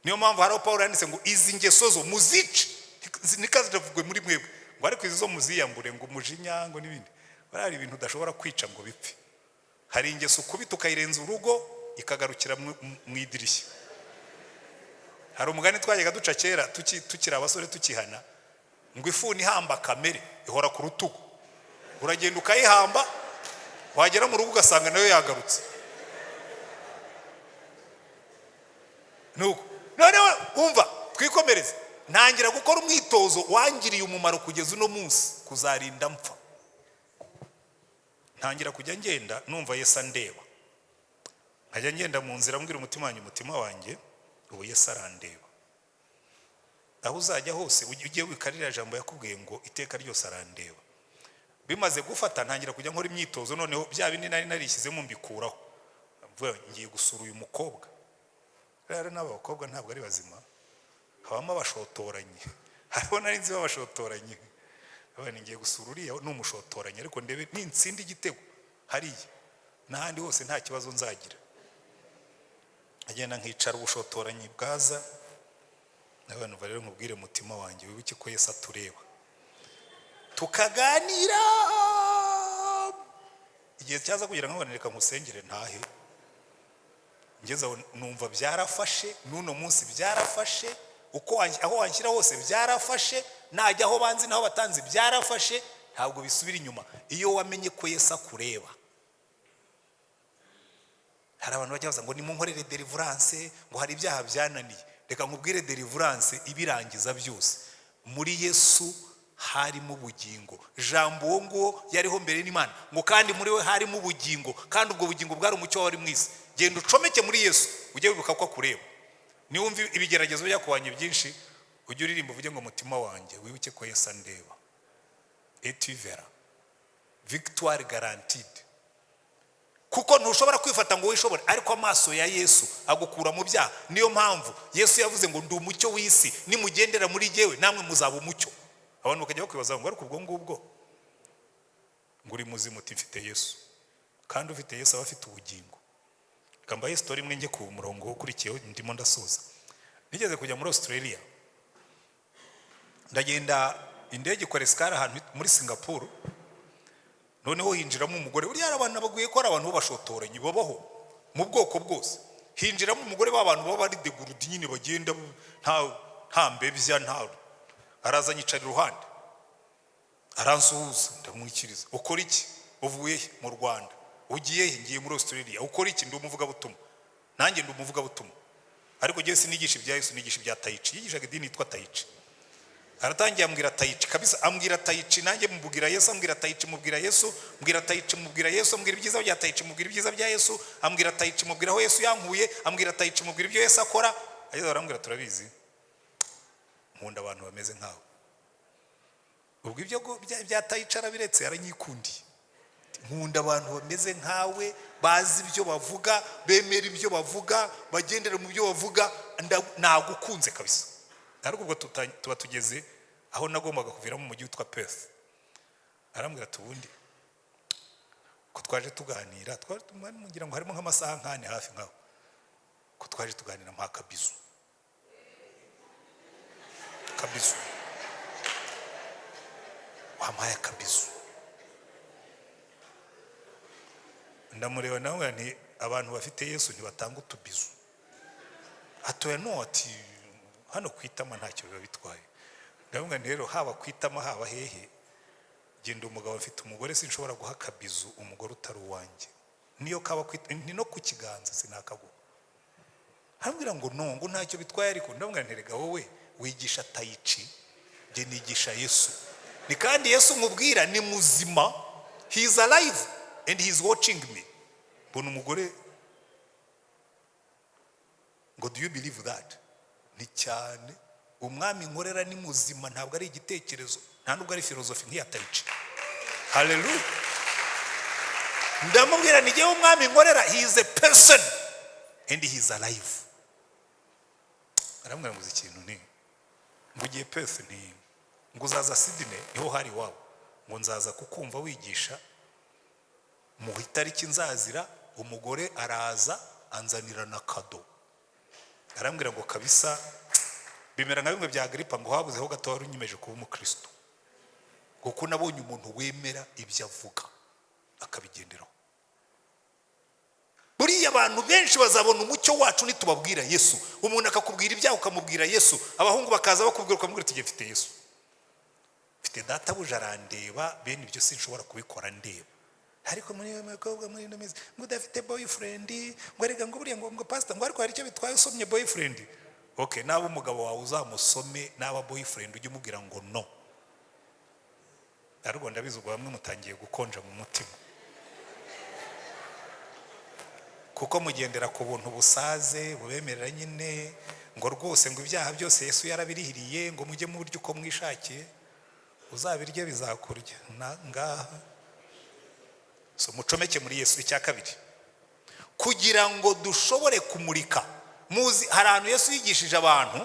Niyo mpamvu haro Paul yanditse ngo izi ngeso zo muzice, nikazivugwe muri mwebwe, ngo ariko izo muziyambure, ngo umujinya, ngo n'ibindi. Bari ibintu udashobora kwica ngo bipfe. Hari ingeso kubita ukayirenza urugo ikagarukira mu idirishya. Hari umugani twajyaga duca kera tukira abasore tukihana, ngo ifuni ihamba kamere ihora ku rutugu, uragenda ukayihamba wagera mu rugo ugasanga nayo yagarutse. Nuko none umva twikomereze, ntangira gukora umwitozo wangiriye umumaro kugeza uno munsi kuzarinda mpfa. Ntangira kujya ngenda numva Yesu andeba, nkajya ngenda mu nzira mbwira umutima wanjye ubu Yesu arandeba. Aho uzajya hose ujye wikarira jambo yakubwiye ngo iteka ryose arandeba. Bimaze gufata ntangira kujya nkora imyitozo, noneho bya bindi nari narishyizemo mbikuraho, mvuga ngiye gusura uyu mukobwa. Rero n'abakobwa ntabwo ari bazima, habamo abashotoranye, hariho nari nzi babashotoranye. Abana ngiye gusura uriya n'umushotoranye, ariko ndebe nintsindi igitego hariya n'ahandi hose nta kibazo nzagira. Agenda nkicara ubushotoranye bwaza, n'abantu rero nkubwire mutima wanjye wibuke ko Yesu atureba, tukaganira. Igihe cyaza kugira ngo reka nkusengere ntahe, ngeze numva byarafashe, n'uno munsi byarafashe, uko aho wanshyira hose byarafashe, najya aho banzi naho batanzi byarafashe, ntabwo bisubira inyuma iyo wamenye ko Yesu akureba. Hari abantu bajya baza ngo nimunkorere deliverance, ngo hari ibyaha byananiye. Reka nkubwire deliverance ibirangiza byose. Muri Yesu harimo ubugingo, jambo uwo ngo yariho mbere n'Imana, ngo kandi muri we harimo ubugingo, kandi ubwo bugingo bwari umucyo wari mwisi. Genda ucomeke muri Yesu ujye wibuka ko akureba. Niwumva ibigeragezo byakuwanye byinshi, ujye uririmba uvuge ngo mutima wanjye wibuke ko Yesu andeba. Et tu verras victoire garantie. Kuko ntushobora kwifata ngo wishobore, ariko amaso ya Yesu agukura mu byaha. Niyo mpamvu Yesu yavuze ngo ndi umucyo w'isi, nimugendera muri jyewe namwe muzaba umucyo. Abantu bakajya bakwibaza ngo ariko ubwo ngubwo ngo uri muzima uti mfite Yesu, kandi ufite Yesu aba afite ubugingo. Kambaye story imwe nge ku murongo ukurikiyeho ndimo ndasoza. Nigeze kujya muri Australia, ndagenda indege ikora escale ahantu muri Singapore, noneho hinjiramo umugore. Buriya abantu baguye ko ari abantu bashotoranye babaho mu bwoko bwose. Hinjiramo umugore w'abantu baba bari degurudi nyine bagenda nta mbebya nta, araza nyicara iruhande aransuhuza, ndamwikiriza. Ukora iki? Uvuye mu Rwanda? Ugiye he? Ngiye muri Australia. Ukora iki? Ndi umuvuga butumwa. Nanjye ndi umuvuga butumwa, ariko je sinigisha ibya Yesu, nigisha ibya Taichi. Yigishaga idini yitwa Taichi. Aratangiye ambwira Taichi kabisa, ambwira Taichi, nanjye mubwira Yesu, ambwira Taichi mubwira Yesu, mbwira Taichi mubwira Yesu, ambwira ibyiza bya Taichi mubwira ibyiza bya Yesu, ambwira Taichi mubwira aho Yesu yankuye, ambwira Taichi mubwira ibyo Yesu akora. Ageze arambwira turabizi, nkunda abantu bameze nkawe. Ubwo ibyo bya Taichi arabiretse, aranyikundiye. Nkunda abantu bameze nkawe, bazi ibyo bavuga, bemera ibyo bavuga, bagendera mu byo bavuga, nagukunze kabisa. Ariko ubwo tuba tugeze aho nagombaga kuvira mu mujyi witwa Perth. Arambwira tubundi ko twaje tuganira, mugira ngo harimo nk'amasaha nkane hafi nkaho, ko twaje tuganira mpa kabizu. Wampaye kabizu. Ndamureba nawe nti abantu bafite Yesu ntibatanga utubizu. Atoya no ati hano kwitama ntacyo biba bitwaye. Ndabona rero haba kwitama haba hehe, genda umugabo afite umugore sinshobora guha kabizu umugore utari uwanjye. Niyo kaba ni no ku kiganza sinakaguha. Hambwira ngo no, ngo ntacyo bitwaye, ariko ndabona nterega wowe wigisha Taichi, je nigisha Yesu. Ni kandi Yesu nkubwira ni muzima, he is alive and he is watching me. Bona umugore ngo do you believe that? Ni cyane umwami nkorera ni muzima, ntabwo ari igitekerezo, nta nubwo ari philosophy nk'iya Taichi. Hallelujah. Ndamubwira ni je umwami nkorera, he is a person and he is alive. Aramwira muzi ikintu ni ngo ugiye Perth, ni ngo uzaza Sydney niho hari wabo, ngo nzaza kukumva wigisha mu itariki nzazira. Umugore araza anzanira na kado. Arambwira ngo kabisa bimera nka bimwe bya Agripa, ngo habuzeho gato wari unyimeje kuba umukristo, kuko nabonye umuntu wemera ibyo avuga akabigenderaho. Buriya abantu benshi bazabona umucyo wacu nitubabwira Yesu. Umuntu akakubwira ibyaha ukamubwira Yesu, abahungu bakaza bakubwira ukamubwira tugiye mfite Yesu. mfite data buje arandeba bene ibyo sinshobora kubikora ndeba ariko muri mukobwa muri no mizi ngo udafite boyfriend ngo rega ngo buriya ngo pastor ngo ariko hari icyo bitwaye usomye boyfriend okay nabo umugabo wawe uzamusome naba boyfriend ujye umubwira ngo no ariko ndabizugo bamwe mutangiye gukonja mu mutima kuko mugendera ku buntu busaze bubemerera nyine ngo rwose ngo ibyaha byose Yesu yarabirihiriye ngo mujye mu buryo uko mwishakiye uzabirye bizakurya ngaha so mucomeke muri Yesu. Icya kabiri kugira ngo dushobore kumurika muzi hari ahantu Yesu yigishije abantu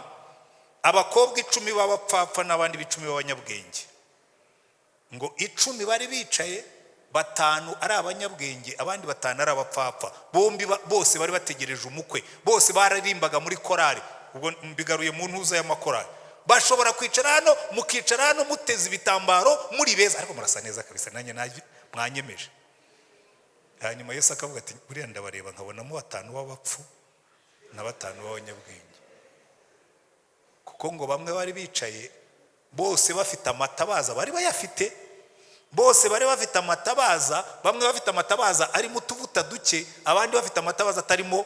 abakobwa 10 b'abapfapfa n'abandi 10 b'abanyabwenge ngo 10 bari bicaye 5 ari abanyabwenge abandi 5 ari abapfapfa bombi bose bari bategereje umukwe bose bararimbaga muri korari ubwo mbigaruye mu ntuza y'amakorari bashobora kwicara hano mukicara hano muteze ibitambaro muri beza ariko murasa neza kabisa nanjye mwanyemeje hanyuma Yesu akavuga ati buriya ndabareba nkabonamo 5 b'abapfu na 5 b'abanyabwenge kuko ngo bamwe bari bicaye bose bafite amatabaza bari bayafite bose bari bafite amatabaza bamwe bafite amatabaza ari mu tuvuta duke abandi bafite amatabaza atarimo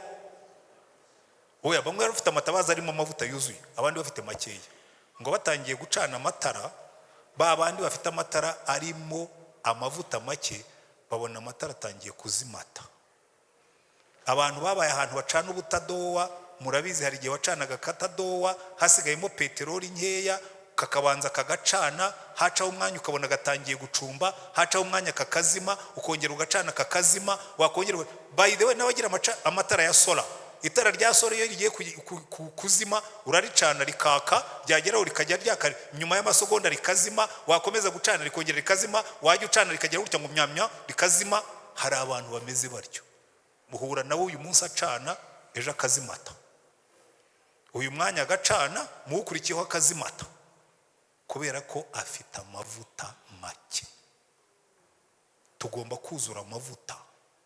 oya bamwe bari bafite amatabaza arimo amavuta yuzuye abandi bafite makeya ngo batangiye gucana amatara babandi bafite amatara arimo amavuta make babona amatara atangiye kuzimata abantu babaye ahantu bacana ubutadowa murabizi hari igihe wacanaga katadowa hasigayemo peteroli nkeya kakabanza kagacana hacaho umwanya ukabona gatangiye gucumba hacaho umwanya kakazima ukongera ugacana kakazima wakongera by the way nabagira amatara ya sola itara rya sola iyo rigiye kuzima uraricana rikaka ryageraho rikajya ryaka nyuma y'amasegonda rikazima wakomeza gucana rikongera rikazima wajya ucana rikagera gutya ngo myamya rikazima hari abantu bameze baryo muhura nawe uyu munsi acana ejo akazimata uyu mwanya agacana muukurikiyeho akazimata kubera ko afite amavuta make tugomba kuzura amavuta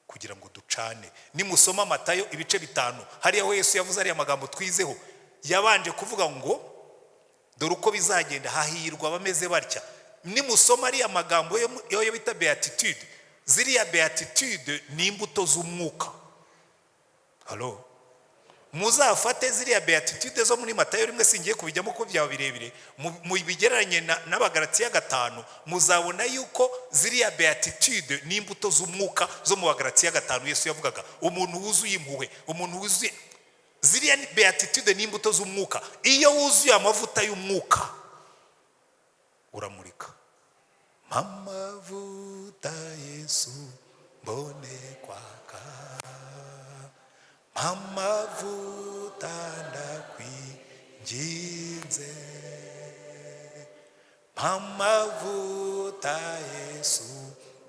kugira ngo ducane nimusoma Matayo ibice 5 hariya ho Yesu yavuze ari amagambo twizeho yabanje kuvuga ngo dore uko bizagenda hahirwa bameze batya nimusoma ari amagambo yo bita beatitude ziriya beatitude ni imbuto z'umwuka halo muzafate ziriya beatitude zo muri Matayo rimwe singiye kubijyamo ko byawe birebire mu bigereranye n'abagaratiya 5 muzabona yuko ziriya beatitude ni imbuto z'umwuka zo mu bagaratiya 5 Yesu yavugaga umuntu wuzuye impuhwe umuntu wuzuye ziriya beatitude ni imbuto z'umwuka iyo wuzuye amavuta y'umwuka uramurika amavuta Yesu mbone kwaka amavuta ndakwinginze amavuta Yesu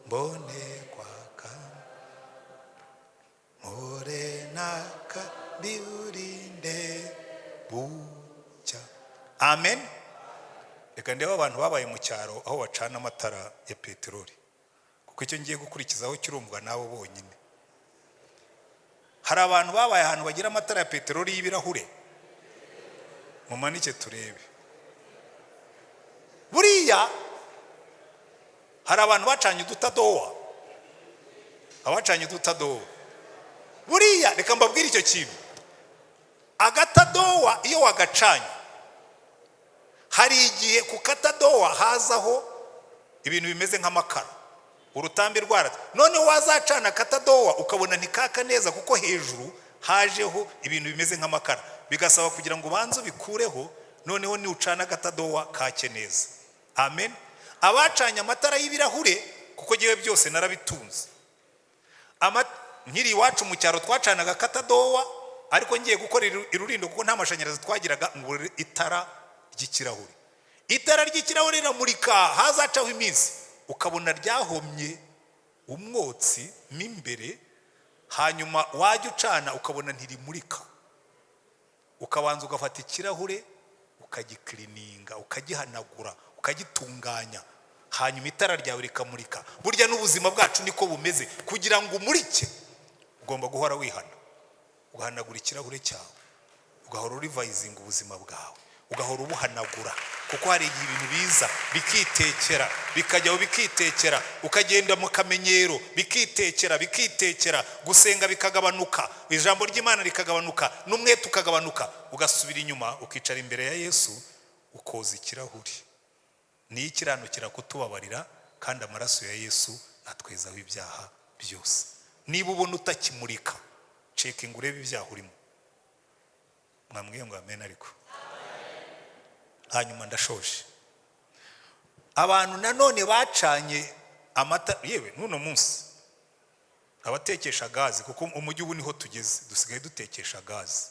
mbone kwaka morenaka biurinde bucya amen. Reka ndeba abantu babaye mu cyaro aho bacana amatara ya peteroli kuko icyo ngiye gukurikizaho kirumvwa nawe bonyine. Hari abantu babaye ahantu bagira amatara ya peteroli y'ibirahure mumanike turebe. Buriya hari abantu bacanye udutadowa abacanye udutadowa buriya reka mbabwire icyo kintu agatadowa iyo wagacanye hari igihe ku katadowa hazaho ibintu bimeze nk'amakara urutambi rwarata none wazacana katadowa ukabona ntikaka neza kuko hejuru hajeho ibintu bimeze nk'amakara bigasaba kugira ngo banze bikureho noneho ni ucana katadowa kake neza amen. Abacanye amatara y'ibirahure kuko giye byose narabitunze nkiri iwacu mu cyaro twacanaga katadowa ariko ngiye gukora irurindo kuko nta mashanyarazi twagiraga ngo itara ry'ikirahure itara ry'ikirahure riramurika hazacaho iminsi ukabona ryahomye umwotsi mimbere hanyuma wajya ucana ukabona ntirimurika ukabanza ugafata ikirahure ukagiklininga ukagihanagura ukagitunganya hanyuma itara ryawe rikamurika. Burya n'ubuzima bwacu niko bumeze kugira ngo umurike ugomba guhora wihana ugahanagura ikirahure cyawe ugahora urivayizinga ubuzima bwawe ugahora ubuhanagura kuko hari igihe ibintu biza bikitekera bikajyaho bikitekera ukagenda mu kamenyero bikitekera gusenga bikagabanuka ijambo ry'Imana rikagabanuka n'umwete ukagabanuka ugasubira inyuma ukicara imbere ya Yesu ukoza ikirahuri ni ikiranukira kutubabarira kandi amaraso ya Yesu atwezaho ibyaha byose niba ubona utakimurika checking urebe ibyaha urimo mwambwiye ngo amen ariko hanyuma ndashoje abantu nanone bacanye amata yewe nuno munsi abatekesha gazi kuko umujyi ubu niho tugeze dusigaye dutekesha gazi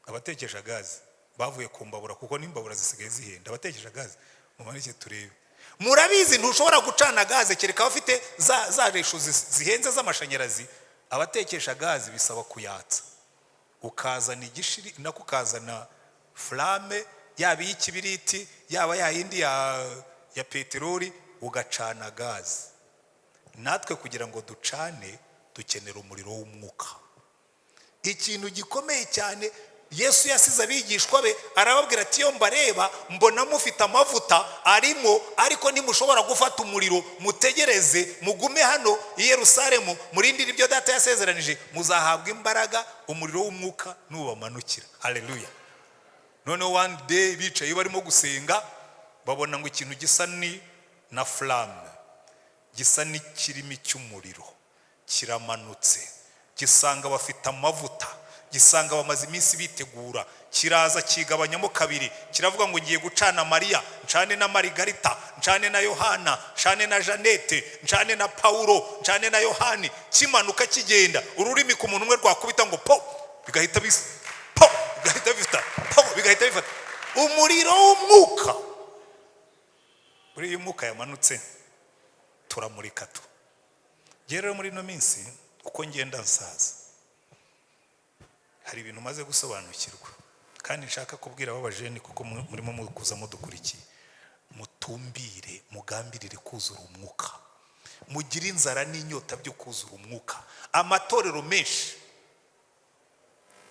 abatekesha gazi bavuye kumbabura kuko nimbabura zisigaye zihenda abatekesha gazi mumanike turebe murabizi ntushobora gucana gaze kereka bafite za resho zihenze z'amashanyarazi abatekesha gazi bisaba kuyatsa ukazana igishiri nako ukazana flame yaba y'ikibiriti yaba yindi ya peteroli ugacana gazi natwe kugira ngo ducane dukenera umuriro w'umwuka ikintu gikomeye cyane Yesu yasize abigishwa be arababwira ati yo mbareba mbona mufite amavuta arimo ariko ntimushobora gufata umuriro mutegereze mugume hano i Yerusalemu murindira ibyo data yasezeranije muzahabwa imbaraga umuriro w'umwuka nubamanukira haleluya none one day bicaye barimo gusenga babona ngo ikintu gisa ni na flamme gisa n'ikirimi cy'umuriro kiramanutse gisanga bafite amavuta gisanga bamaze iminsi bitegura kiraza kigabanyamo kabiri kiravuga ngo ngiye gucana Maria ncane na Margarita ncane na Yohana ncane na Janete ncane na Paulo ncane na Yohani kimanuka kigenda ururimi ku muntu umwe rwakubita ngo po bigahita bifata umuriro w'umwuka uri umwuka yamanutse turamurika tu rero muri no minsi uko ngenda nsaza hari ibintu maze gusobanukirwa kandi nshaka kubwira abajeni kuko murimo mukuza mudukurikiye mutumbire mugambirire kuzura umwuka mugira inzara n'inyota byo kuzura umwuka amatorero menshi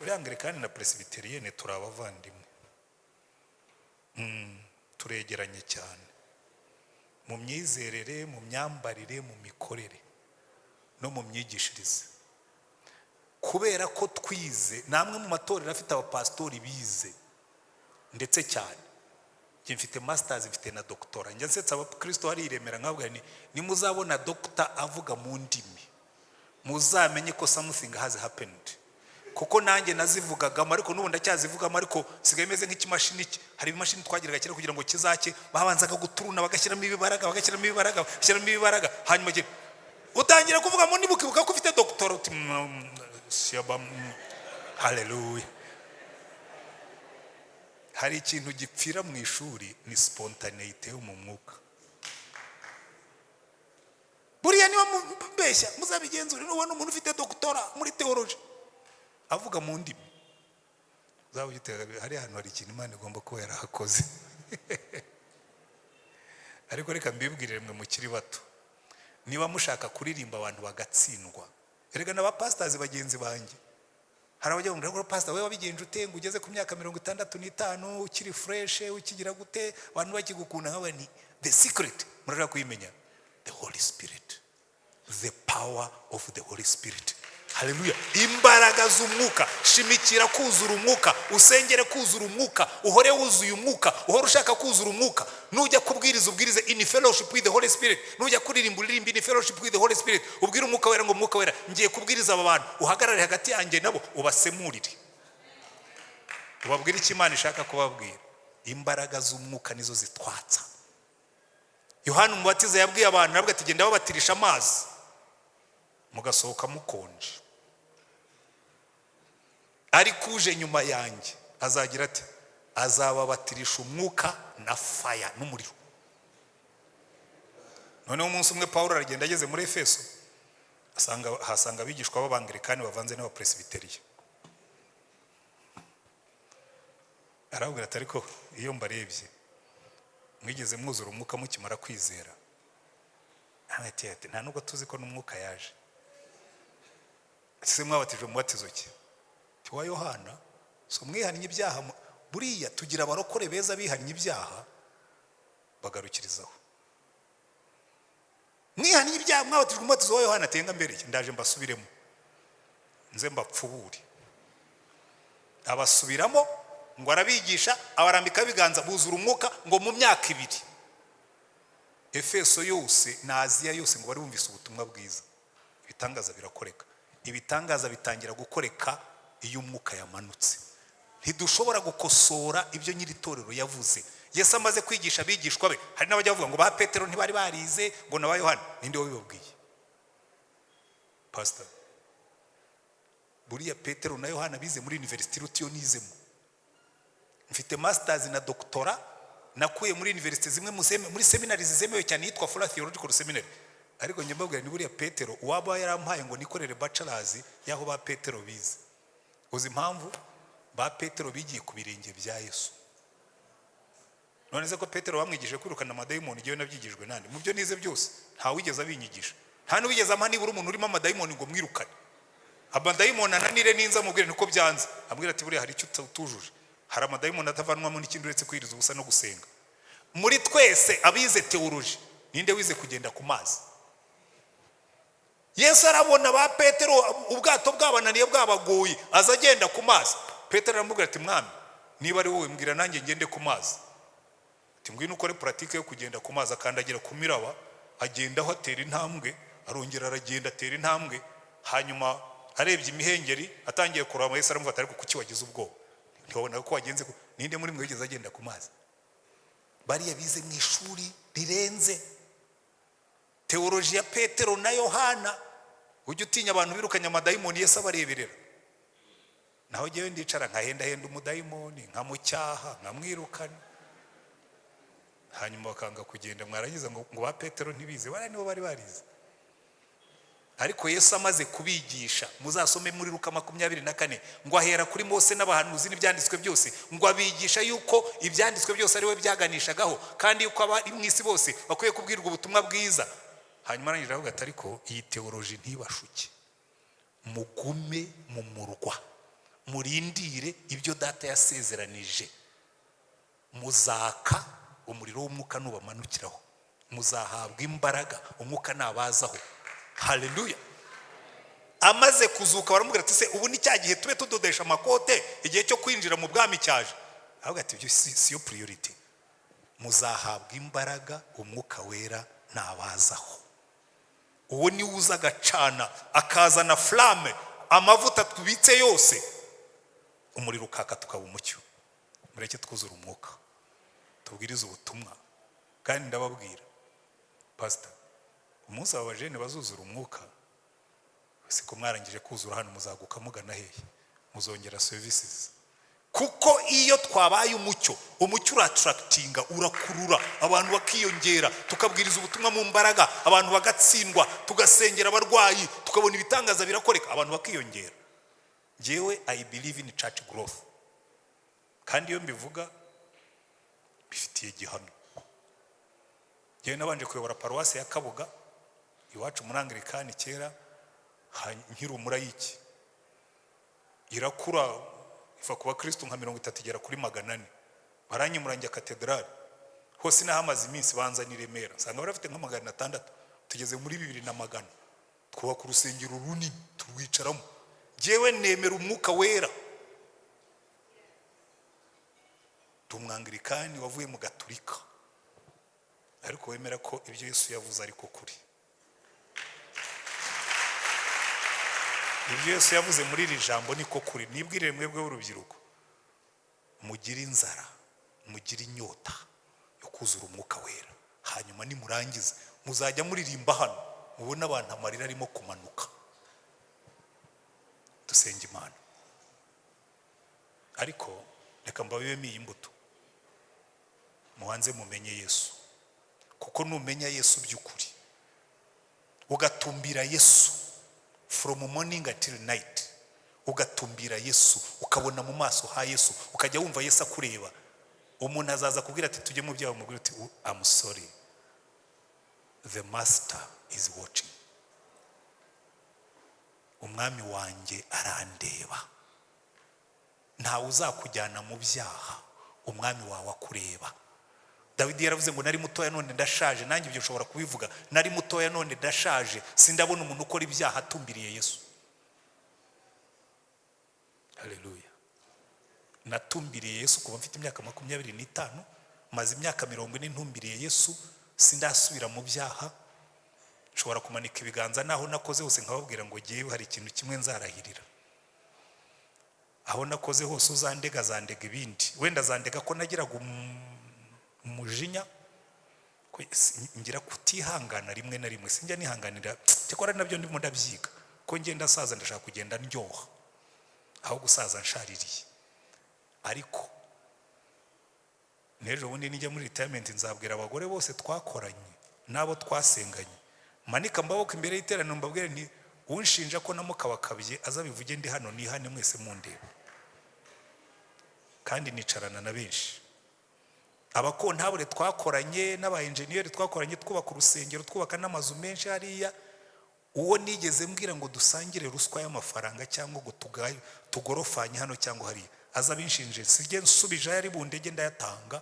uri kandi na presbyterienne turabavandimwe turegeranye cyane mu myizerere mu myambarire mu mikorere no mu myigishirize kubera ko twize namwe mu matorero afite abapastori bize ndetse cyane je mfite masters mfite na doctorat njye nsetsa abakristo ari iremera nkabwa ni muzabona doctor avuga mu ndimi muzamenye ko something has happened kuko nanjye nazivugagamo ariko nubu ndacyazivugamo ariko sigaye meze nk'ikimashini hari imashini twagiraga kera kugira ngo kizake babanzaga guturuna bagashyiramo ibibaraga hanyuma je utangira kuvuga mu ndibukibuka ko ufite doctorat haleluya hari ikintu gipfira mu ishuri ni spontaneity yo mu mwuka buriya niba mbeshya muzabigenzura n'ubona umuntu ufite doctorat muri theology avuga mu ndimi uzabugitega hari hano hari ikintu Imana igomba kuba yarahakoze ariko reka mbibwirire mwe mukiri bato niba mushaka kuririmba abantu bagatsindwa erega n'aba pastors bagenzi banjye hari abajya ngo pastor wewe wabigenje utenga ugeze ku myaka 65 ukiri fresh ukigira gute abantu bakigukunda nkawe ni the secret murashaka kuyimenya the Holy Spirit the power of the Holy Spirit haleluya imbaraga z'umwuka shimikira kuzura umwuka usengere kuzura umwuka uhore wuzuye umwuka uhore ushaka kuzura umwuka nujya kubwiriza ubwirize in fellowship with the Holy Spirit nujya kuririmba in fellowship with the Holy Spirit ubwira umwuka wera ngo umwuka wera ngiye kubwiriza aba bantu uhagarare hagati yanjye nabo ubasemurire ubabwira iki Imana ishaka kubabwira imbaraga z'umwuka nizo zitwatsa Yohana umubatiza yabwiye abantu nabwo ati genda babatirisha amazi mugasohoka mukonje ari kuje nyuma yanjye azagira ati azababatirisha umwuka na fire n'umuriro noneho umunsi umwe Paulo aragenda ageze muri Efeso hasanga abigishwa b'abangilikani bavanze n'abapresbyteriya arabwira ati ariko iyo mbarebye mwigeze mwuzura umwuka mukimara kwizera ati nta nubwo tuzi ko n'umwuka yaje ese mwabatijwe mu batizo ki wa Yohana so mwihannye ibyaha buriya tugira abarokore beza bihannye ibyaha bagarukirizaho. Mwihannye ibyaha mwabatijwe umubatizo wa Yohana atenga mbere ndaje mbasubiremo nze mbapfubure. Abasubiramo ngo arabigisha abarambika biganza buzura umwuka ngo mu myaka 2. Efeso yose na Aziya yose ngo bari bumvise ubutumwa bwiza. Ibitangaza birakoreka. Ibitangaza bitangira gukoreka iyo umwuka yamanutse. Ntidushobora gukosora ibyo nyiri torero yavuze. Yesu amaze kwigisha abigishwa be, hari n'abajya bavuga ngo ba Petero ntibari barize ngo na ba Yohana. Ninde wabibabwiye? Pastor. Buriya Petero na Yohana bize muri university rutiyo nizemo. Mfite masters na doctorat nakuye muri university zimwe muri seminari zizemewe cyane yitwa Fuller Theological Seminary. Ariko njye mbabwira ni buriya Petero waba yarampaye ngo nikorere bachelors yaho ba Petero bize. Uzi impamvu ba Petero bigiye ku birenge bya Yesu. None se ko Petero bamwigije kwirukana amadayimoni igihe nabyigijwe nande mu byo nize byose nta wigeze abinyigisha. Nta n'uwigeze ampa nibura umuntu urimo amadayimoni ngo mwirukane. Amadayimoni ananire ninza mubwire niko byanze. Ambwira ati buriya hari icyo utujuje. Hari amadayimoni atavanwamo n'ikindi uretse kwiriza ubusa no gusenga. Muri twese abize theology ninde wize kugenda ku mazi? Yesu arabona ba Petero ubwato bwabananiye bwabagoye azagenda ku mazi. Petero aramubwira ati mwami niba ari wowe mbwira nanjye ngende ku mazi. Ati ngwino ukore pratique yo kugenda ku mazi. Akandagira ku miraba agenda aho atera intambwe arongera aragenda atera intambwe hanyuma arebye imihengeri atangiye kurama. Yesu aramufata ariko kuki wagize ubwoba? Ntibabona ko wagenze ninde muri mwe wigeze agenda ku mazi? Bariya bize mu ishuri rirenze theology ya Petero na Yohana. Ujye utinya abantu birukanya amadayimoni Yesu abareberera. Naho jewe ndicara nkahenda umudayimoni nkamucyaha nkamwirukana hanyuma bakanga kugenda. Mwarangiza ngo ba Petero ntibize bari nibo bari barize. Ariko Yesu amaze kubigisha muzasome muri Luka 24 ngo ahera kuri Mose n'abahanuzi n'ibyanditswe byose ngo abigisha yuko ibyanditswe byose ari we byaganishagaho kandi yuko aba mu isi bose bakwiye kubwirwa ubutumwa bwiza. Hanyuma arangije avuga ati ariko iyi theology ntibashuke, mugume mu murwa murindire ibyo data yasezeranije. Muzaka umuriro w'umwuka nubamanukiraho, muzahabwa imbaraga umwuka nabazaho. Haleluya. Amaze kuzuka baramubwira ati se ubu ni cya gihe tube tudodesha amakote igihe cyo kwinjira mu bwami cyaje? Avuga ati ibyo si yo priority. Muzahabwa imbaraga umwuka wera nabazaho. Uwo ni uza gacana akazana flame amavuta tubitse yose umuriro ukaka tukaba umucyo. Mureke twuzura umwuka tubwiriza ubutumwa. Kandi ndababwira pastor umunsi abajene bazuzura umwuka siko mwarangije kuzura hano muzaguka mugana hehe muzongera services. Kuko iyo twabaye umucyo urattractinga urakurura abantu bakiyongera tukabwiriza ubutumwa mu mbaraga abantu bagatsindwa tugasengera abarwayi tukabona ibitangaza birakoreka abantu bakiyongera. Jewe I believe in church growth kandi iyo mbivuga bifitiye gihamya. Jewe nabanje kuyobora paruwasi ya Kabuga iwacu muri Anglikani kera nkiri umurayiki irakura ifa kuba Kristo nka 30 igera kuri 400. Baranyimurangira katedrali hose nahamaze iminsi banza ni Remera sanga barafite nka 600. Tugeze muri 200 twubaka urusengero runini turwicaramo. Jewe nemera umwuka wera. Tumwanglikani wavuye mu Gatolika ariko wemera ko ibyo Yesu yavuze ariko kuri. Ibyo Yesu yavuze muri iri jambo niko kuri. Nibwirire mwebwe w'urubyiruko mugira inzara mugira inyota yo kuzura umwuka wera hanyuma nimurangiza muzajya muririmba hano mubona abantu amarira arimo kumanuka. Dusenge Imana. Ariko reka mbabibemo iyi mbuto muhanze mumenye Yesu. Kuko numenya Yesu by'ukuri ugatumbira Yesu from morning until night, ugatumbira Yesu ukabona mu maso ha Yesu ukajya wumva Yesu akureba, umuntu azaza kubwira ati tujye mu byawe mubwira ati I'm sorry, the master is watching. Umwami wanjye arandeba ntawe uzakujyana mu byaha umwami wawe akureba. Dawidi yaravuze ngo nari mutoya none ndashaje, nanjye ibyo ushobora kubivuga, nari mutoya none ndashaje, sindabona umuntu ukora ibyaha atumbiriye Yesu. Haleluya. Natumbiriye Yesu kuva mfite imyaka 25, maze imyaka 40 ntumbiriye Yesu, sindasubira mu byaha. Nshobora kumanika ibiganza naho nakoze hose nkababwira ngo giye hari ikintu kimwe nzarahirira. Aho nakoze hose uzandega zandega ibindi. Wenda zandega ko nagiraga umujinya, ngira kutihangana rimwe na rimwe, sinjya nihanganira, cyakora nabyo ndimo ndabyiga ko ngenda saza ndashaka kugenda ndyoha aho gusaza nshaririye. Ariko nejo bundi nijya muri retirement nzabwira abagore bose twakoranye nabo twasenganye, manika mbaboko imbere y'iteraniro mbabwire ni unshinja ko namukabakabye azabivuge ndi hano ni hane mwese mundeba. Kandi nicarana na benshi abakontabure twakoranye n'aba engineer twakoranye twubaka urusengero twubaka n'amazu menshi hariya. Uwo nigeze mbwira ngo dusangire ruswa y'amafaranga cyangwa ngo tugorofanye hano cyangwa hariya aza binshinje, sije nsubije yari bundege ndayatanga,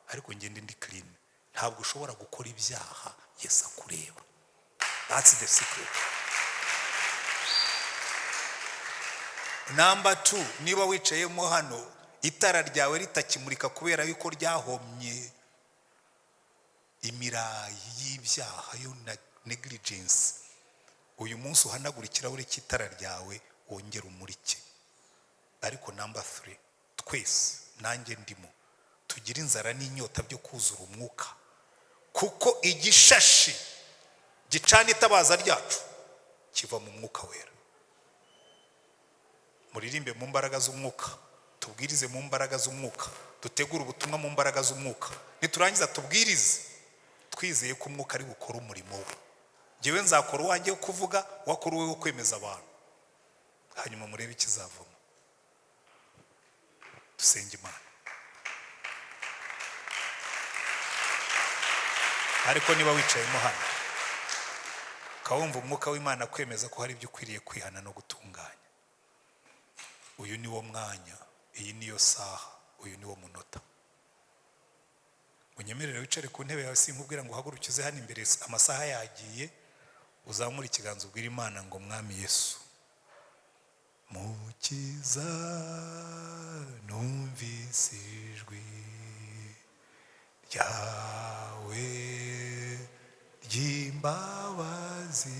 ariko ngende ndi clean. Ntabwo ushobora gukora ibyaha Yesu akureba. That's the secret. Number 2, niba wicayemo hano itara ryawe ritakimurika kubera yuko ryahomye imirayi y'ibyaha yo negligence, uyu munsi uhanagura ikirahure cy'itara ryawe wongera umurike. Ariko number 3, twese nanjye ndimo tugira inzara n'inyota byo kuzura umwuka, kuko igishashi gicana itabaza ryacu kiva mu mwuka wera. Muririmbe mu mbaraga z'umwuka, tubwirize mu mbaraga z'umwuka, dutegura ubutumwa mu mbaraga z'umwuka, niturangiza tubwirize twizeye ko umwuka ari gukora umurimo we. Jewe nzakora uwanjye wo kuvuga, wakora uwe wo kwemeza abantu, hanyuma murebe ikizavamo. Dusenge Imana. Ariko niba wicayemo hano kawumva umwuka w'Imana kwemeza ko hari ibyo ukwiriye kwihana no gutunganya, uyu ni wo mwanya, iyi niyo saha, uyu ni wo munota. Unyemerere wicare ku ntebe yawe, sinkubwira ngo hagurukize hano imbere amasaha yagiye, uzamura ikiganza ubwira Imana ngo mwami Yesu, mukiza numvise ijwi ryawe ry'imbabazi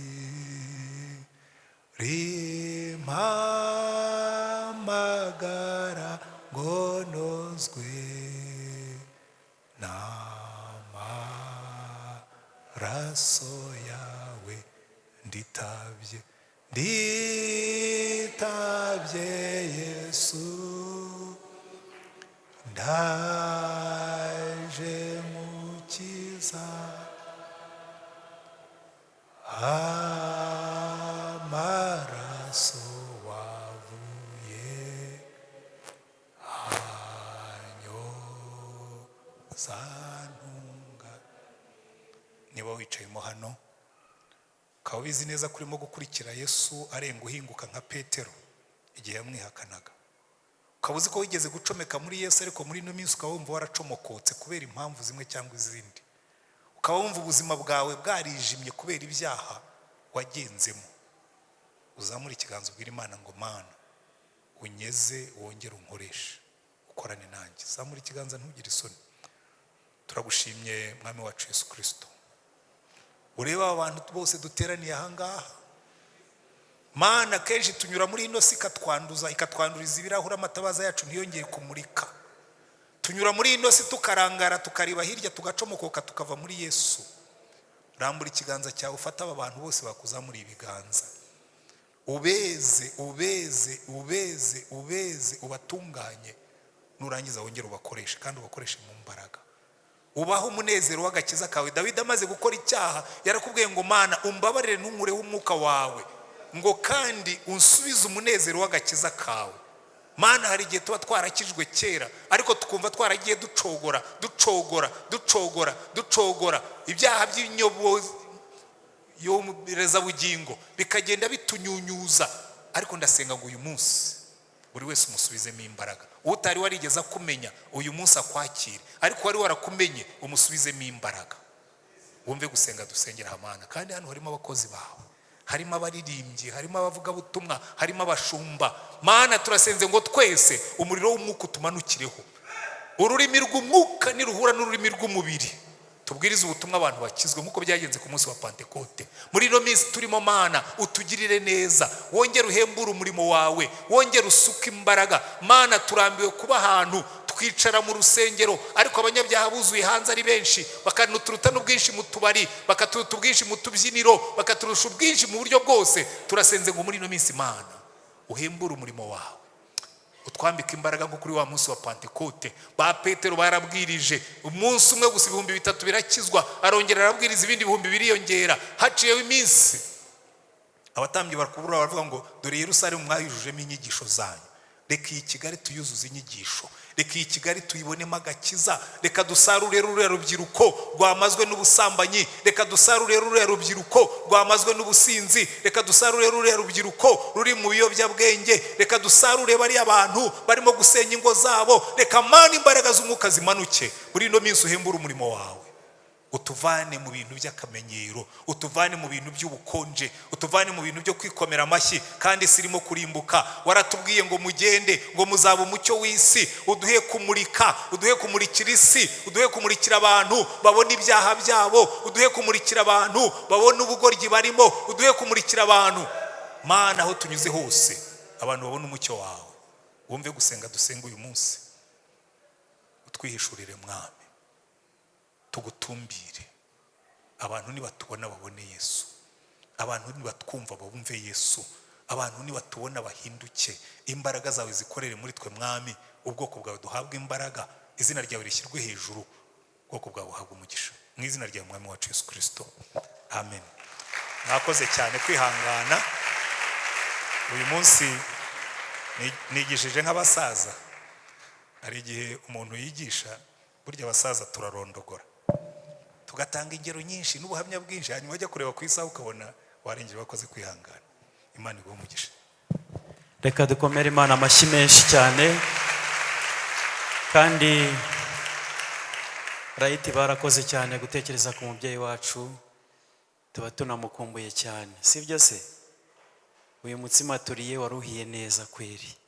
rimpamagara ngo nozwe n'amaraso yawe. Nditabye Yesu, ndaje mukiza, amaraso wavuye anyoza ntunga. Niba wicayemo hano ukaba ubizi neza ko urimo gukurikira Yesu arenga uhinguka nka Petero igihe yamwihakanaga, ukaba uzi ko wigeze gucomeka muri Yesu, ariko muri ino minsi ukaba wumva waracomokotse kubera impamvu zimwe cyangwa izindi, ukaba wumva ubuzima bwawe bwarijimye kubera ibyaha wagenzemo, uzamura ikiganza ubwira Imana ngo Mana unyeze wongere unkoreshe ukorane nanjye. Zamura ikiganza ntugire isoni. Turagushimye mwami wacu Yesu Kristo, ureba abantu bose duteraniye aha ngaha Mana, kenshi tunyura muri ino si ikatwanduriza ibirahuri, amatabaza yacu ntiyongeye kumurika. Tunyura muri ino si tukarangara tukariba hirya tugacomokoka tukava muri Yesu. Rambura ikiganza cyawe ufata aba bantu bose bakuzamura ibiganza, ubeze ubatunganye, nurangiza wongere ubakoreshe kandi ubakoreshe mu mbaraga. Ubaho umunezero w'agakiza kawe. Dawidi amaze gukora icyaha yarakubwiye ngo Mana umbabarire ntunkureho umwuka wawe, ngo kandi unsubize umunezero w'agakiza kawe. Mana, hari igihe tuba twarakijwe kera ariko tukumva twaragiye ducogora ibyaha by'inyobozi y'ubugingo bikagenda bitunyunyuza. Ariko ndasenga ngo uyu munsi buri wese umusubizemo imbaraga. Utari warigeza kumenya uyu munsi akwakire, ariko wari warakumenye umusubizemo imbaraga. Wumve gusenga dusengera Imana. Kandi hano harimo abakozi bawe, harimo abaririmbyi, harimo abavuga butumwa, harimo abashumba. Mana turasenze ngo twese umuriro w'umwuka utumanukireho. Ururimi rw'umwuka niruhura n'ururimi rw'umubiri, tubwirize ubutumwa abantu bakizwe nkuko byagenze ku munsi wa Pentekote. Muri ino minsi turimo Mana utugirire neza, wongere uhembure umurimo wawe, wongere usuke imbaraga. Mana turambiwe kuba ahantu twicara mu rusengero ariko abanyabyaha buzuye hanze ari benshi, bakanuturuta n'ubwinshi mu tubari, bakaturuta ubwinshi mu tubyiniro, bakaturusha ubwinshi mu buryo bwose. Turasenze ngo muri ino minsi Mana uhembure umurimo wawe, utwambika imbaraga nko kuri wa munsi wa Pentekote. Ba Petero barabwirije umunsi umwe gusa 3,000 birakizwa, arongera arabwiriza ibindi 2,000 biriyongera. Haciyeho iminsi abatambyi barakubura baravuga ngo dore Yerusalemu mwayujujemo inyigisho zanyu, reka iyi Kigali tuyuzuze inyigisho, reka iyi Kigali tuyibonemo agakiza, reka dusarure ruriya rubyiruko rwamazwe n'ubusambanyi, reka dusarure ruriya rubyiruko rwamazwe n'ubusinzi, reka dusarure ruriya rubyiruko ruri mu biyobyabwenge, reka dusarure bari abantu barimo gusenya ingo zabo. Reka Mana imbaraga z'umwuka zimanuke muri ino minsi, uhembura umurimo wawe, utuvane mu bintu by'akamenyero, utuvane mu bintu by'ubukonje, utuvane mu bintu byo kwikomera amashyi kandi sirimo kurimbuka. Waratubwiye ngo mugende ngo muzaba umucyo w'isi, uduhe kumurika, uduhe kumurikira isi, uduhe kumurikira abantu babona ibyaha byabo, uduhe kumurikira abantu babona ubugoryi barimo, uduhe kumurikira abantu Mana aho tunyuze hose abantu babona umucyo wawe. Wumve gusenga dusenga uyu munsi, utwihishurire Mwami, tugutumbire. Abantu nibatubona babone Yesu, abantu nibatwumva bumve Yesu, abantu nibatubona bahinduke. Imbaraga zawe zikorere muri twe Mwami, ubwoko bwawe duhabwe imbaraga, izina ryawe rishyirwe hejuru, ubwoko bwawe buhabwe umugisha mu izina rya Mwami wacu Yesu Kristo, amen. Mwakoze cyane kwihangana. Uyu munsi nigishije nk'abasaza. Hari igihe umuntu yigisha burya abasaza turarondogora, tugatanga ingero nyinshi n'ubuhamya bwinshi, hanyuma wajya kureba ku isaha ukabona warengera wakoze kwihangana. Imana iguhe umugisha. Reka dukomere Imana amashyi menshi cyane. Kandi Rayiti barakoze cyane gutekereza ku mubyeyi wacu, tuba tunamukumbuye cyane, sibyo se? Uyu mutsima turiye waruhiye neza kweri.